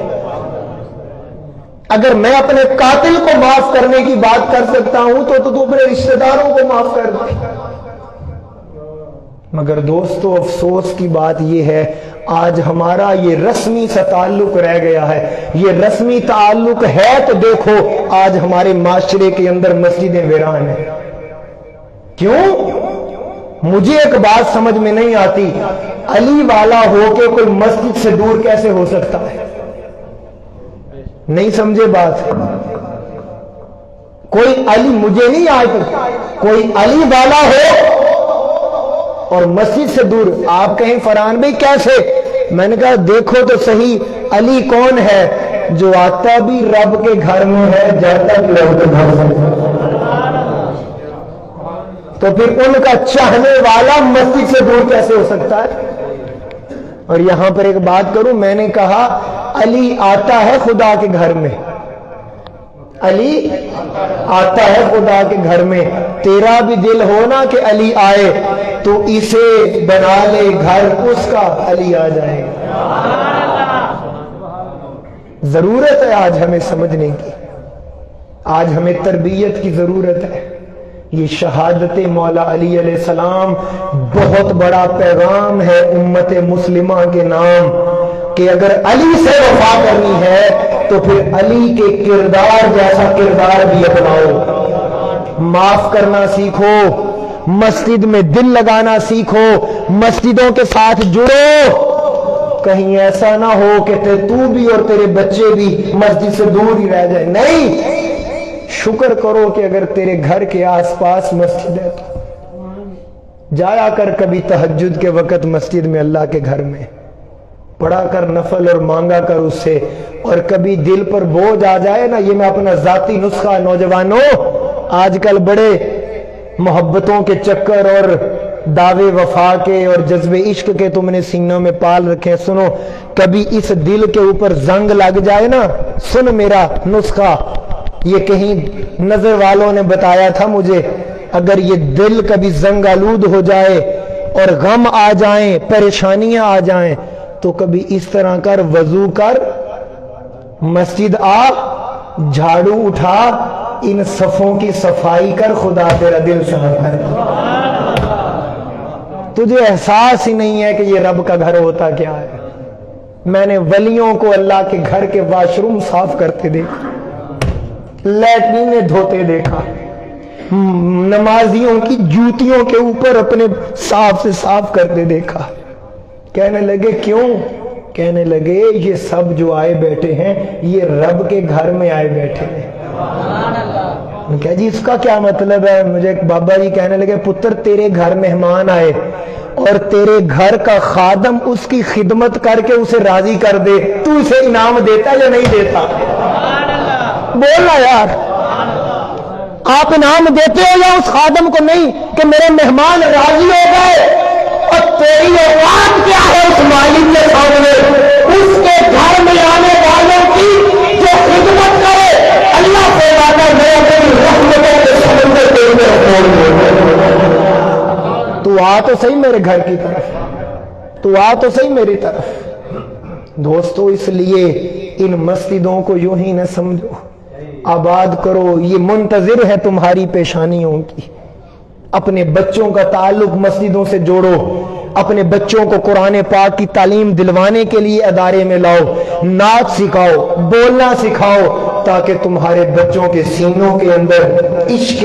اگر میں اپنے قاتل کو معاف کرنے کی بات کر سکتا ہوں تو اپنے رشتہ داروں کو معاف کر دے۔ مگر دوستو افسوس کی بات یہ ہے آج ہمارا یہ رسمی سا تعلق رہ گیا ہے۔ یہ رسمی تعلق ہے تو دیکھو آج ہمارے معاشرے کے اندر مسجدیں ویران ہیں۔ کیوں؟ مجھے ایک بات سمجھ میں نہیں آتی، علی والا ہو کے کوئی مسجد سے دور کیسے ہو سکتا ہے؟ نہیں سمجھے بات؟ کوئی علی، مجھے نہیں آج تک کوئی علی والا ہو اور مسجد سے دور، آپ کہیں فرحان بھائی کیسے؟ میں نے کہا دیکھو تو صحیح علی کون ہے؟ جو آتا بھی رب کے گھر میں ہے، جاتا بھی رب کے گھر میں ہے، تو پھر ان کا چاہنے والا مسجد سے دور کیسے ہو سکتا ہے؟ اور یہاں پر ایک بات کروں، میں نے کہا علی آتا ہے خدا کے گھر میں، علی آتا ہے خدا کے گھر میں، تیرا بھی دل ہونا کہ علی آئے تو اسے بنا لے گھر اس کا، علی آ جائے گا۔ ضرورت ہے آج ہمیں سمجھنے کی، آج ہمیں تربیت کی ضرورت ہے۔ یہ شہادت مولا علی علیہ السلام بہت بڑا پیغام ہے امت مسلمہ کے نام، کہ اگر علی سے وفا کرنی ہے تو پھر علی کے کردار جیسا کردار بھی اپناؤ، معاف کرنا سیکھو، مسجد میں دل لگانا سیکھو، مسجدوں کے ساتھ جڑو، کہیں ایسا نہ ہو کہ تو بھی اور تیرے بچے بھی مسجد سے دور ہی رہ جائیں. نہیں، شکر کرو کہ اگر تیرے گھر کے آس پاس مسجد ہے تو جایا کر کبھی تہجد کے وقت مسجد میں، اللہ کے گھر میں پڑھا کر نفل اور مانگا کر اس سے. اور کبھی دل پر بوجھ آ جائے نا، یہ میں اپنا ذاتی نسخہ، نوجوانوں آج کل بڑے محبتوں کے چکر اور دعوے وفا کے اور جذب عشق کے تم نے سینوں میں پال رکھے. سنو، کبھی اس دل کے اوپر زنگ لگ جائے نا، سن میرا نسخہ، یہ کہیں نظر والوں نے بتایا تھا مجھے. اگر یہ دل کبھی زنگ آلود ہو جائے اور غم آ جائیں، پریشانیاں آ جائیں، تو کبھی اس طرح کر، وضو کر، مسجد آ، جھاڑو اٹھا، ان صفوں کی صفائی کر، خدا تیرا دل صاف کر. تجھے احساس ہی نہیں ہے کہ یہ رب کا گھر ہوتا کیا ہے. میں نے ولیوں کو اللہ کے گھر کے واش روم صاف کرتے دیکھا، لیٹرینیں دھوتے دیکھا، نمازیوں کی جوتیوں کے اوپر اپنے صاف سے صاف کرتے دیکھا. کہنے لگے کیوں؟ کہنے لگے یہ سب جو آئے بیٹھے ہیں یہ رب کے گھر میں آئے بیٹھے ہیں. کہا جی اس کا کیا مطلب ہے؟ مجھے ایک بابا جی کہنے لگے پتر تیرے گھر مہمان آئے اور تیرے گھر کا خادم اس کی خدمت کر کے اسے راضی کر دے، تو اسے انعام دیتا یا نہیں دیتا؟ بولنا یار، آپ انعام دیتے ہو یا اس خادم کو نہیں کہ میرے مہمان راضی ہو گئے؟ اور تیری اوقات کیا ہے اس مالک کے سامنے؟ اس کے گھر میں آنے والوں کی جو خدمت کرے، اللہ سے وعدہ میں تیری رحمتوں کے سمندر تیرے میں رکھوں. تو آ تو صحیح میرے گھر کی طرف، تو آ تو صحیح میری طرف. دوستو اس لیے ان مسجدوں کو یوں ہی نہ سمجھو، آباد کرو. یہ منتظر ہے تمہاری پیشانیوں کی. اپنے بچوں کا تعلق مسجدوں سے جوڑو، اپنے بچوں کو قرآن پاک کی تعلیم دلوانے کے لیے ادارے میں لاؤ، نعت سکھاؤ، بولنا سکھاؤ، تاکہ تمہارے بچوں کے سینوں کے اندر عشق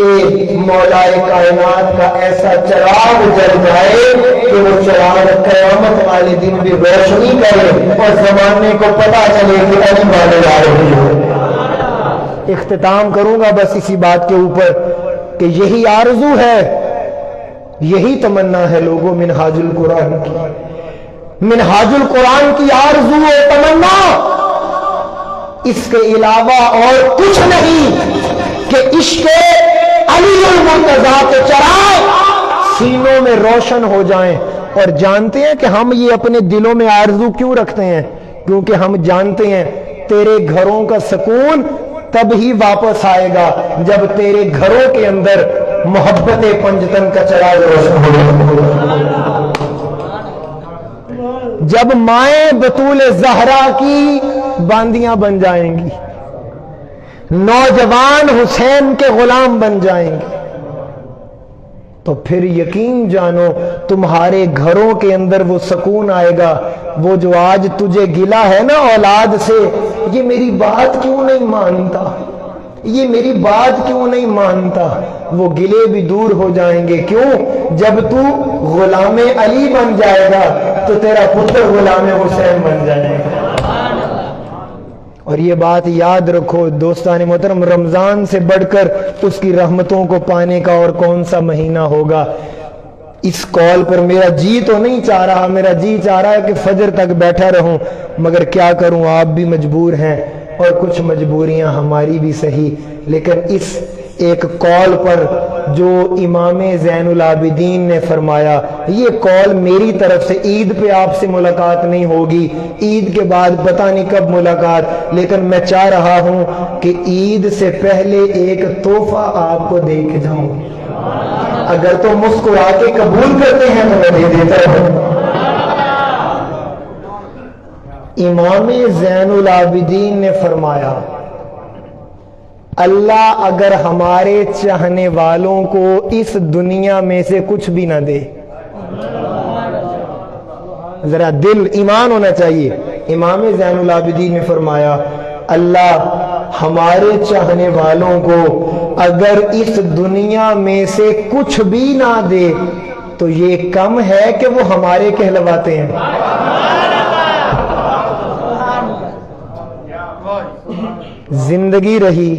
مولا کائنات کا ایسا چراغ جل جائے کہ وہ چراغ قیامت والے دن بھی روشنی کرے اور زمانے کو پتہ چلے کہ علی والے آ رہے ہیں. اختتام کروں گا بس اسی بات کے اوپر کہ یہی آرزو ہے، یہی تمنا ہے لوگوں منہاج القرآن کی. منہاج القرآن کی آرزو و تمنا اس کے علاوہ اور کچھ نہیں کہ عشق علی المرتضیٰ کے چراغ سینوں میں روشن ہو جائیں. اور جانتے ہیں کہ ہم یہ اپنے دلوں میں آرزو کیوں رکھتے ہیں؟ کیونکہ ہم جانتے ہیں تیرے گھروں کا سکون تب ہی واپس آئے گا جب تیرے گھروں کے اندر محبت پنجتن کا چراغ روشن ہوگا، جب مائیں بطول زہرا کی باندیاں بن جائیں گی، نوجوان حسین کے غلام بن جائیں گے، تو پھر یقین جانو تمہارے گھروں کے اندر وہ سکون آئے گا. وہ جو آج تجھے گلا ہے نا اولاد سے، یہ میری بات کیوں نہیں مانتا، یہ میری بات کیوں نہیں مانتا، وہ گلے بھی دور ہو جائیں گے. کیوں؟ جب تو غلام علی بن جائے گا تو تیرا پتر غلام حسین بن جائے گا. اور یہ بات یاد رکھو دوستان محترم، رمضان سے بڑھ کر اس کی رحمتوں کو پانے کا اور کون سا مہینہ ہوگا. اس کال پر میرا جی تو نہیں چاہ رہا، میرا جی چاہ رہا ہے کہ فجر تک بیٹھا رہوں، مگر کیا کروں، آپ بھی مجبور ہیں اور کچھ مجبوریاں ہماری بھی صحیح. لیکن اس ایک کال پر جو امام زین العابدین نے فرمایا، یہ کال میری طرف سے، عید پہ آپ سے ملاقات نہیں ہوگی، عید کے بعد پتہ نہیں کب ملاقات، لیکن میں چاہ رہا ہوں کہ عید سے پہلے ایک تحفہ آپ کو دے کے جاؤں. اگر تو مسکرا کے قبول کرتے ہیں تو میں دے دیتا ہوں. امام زین العابدین نے فرمایا، اللہ اگر ہمارے چاہنے والوں کو اس دنیا میں سے کچھ بھی نہ دے، ذرا دل ایمان ہونا چاہیے. امام زین العابدین نے فرمایا اللہ ہمارے چاہنے والوں کو اگر اس دنیا میں سے کچھ بھی نہ دے تو یہ کم ہے کہ وہ ہمارے کہلواتے ہیں. زندگی رہی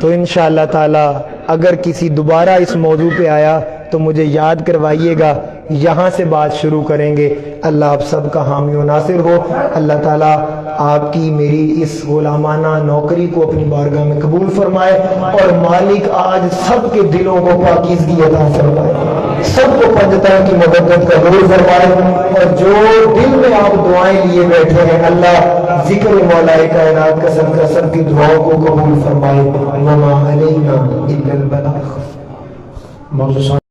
تو انشاءاللہ تعالی اگر کسی دوبارہ اس موضوع پہ آیا تو مجھے یاد کروائیے گا، یہاں سے بات شروع کریں گے۔ اللہ آپ سب کا حامی و ناصر ہو۔ اللہ تعالیٰ آپ کی میری اس غلامانہ نوکری کو اپنی بارگاہ میں قبول فرمائے، اور مالک آج سب کے دلوں کو پاکیزگی عطا فرمائے، سب کو پنجتن کی محبت قبول فرمائے، اور جو دل میں آپ دعائیں لیے بیٹھے ہیں اللہ ذکر مولا کائنات کا صدقہ سب کی دعاؤں کو قبول فرمائے۔ وما علینا الا البلاغ۔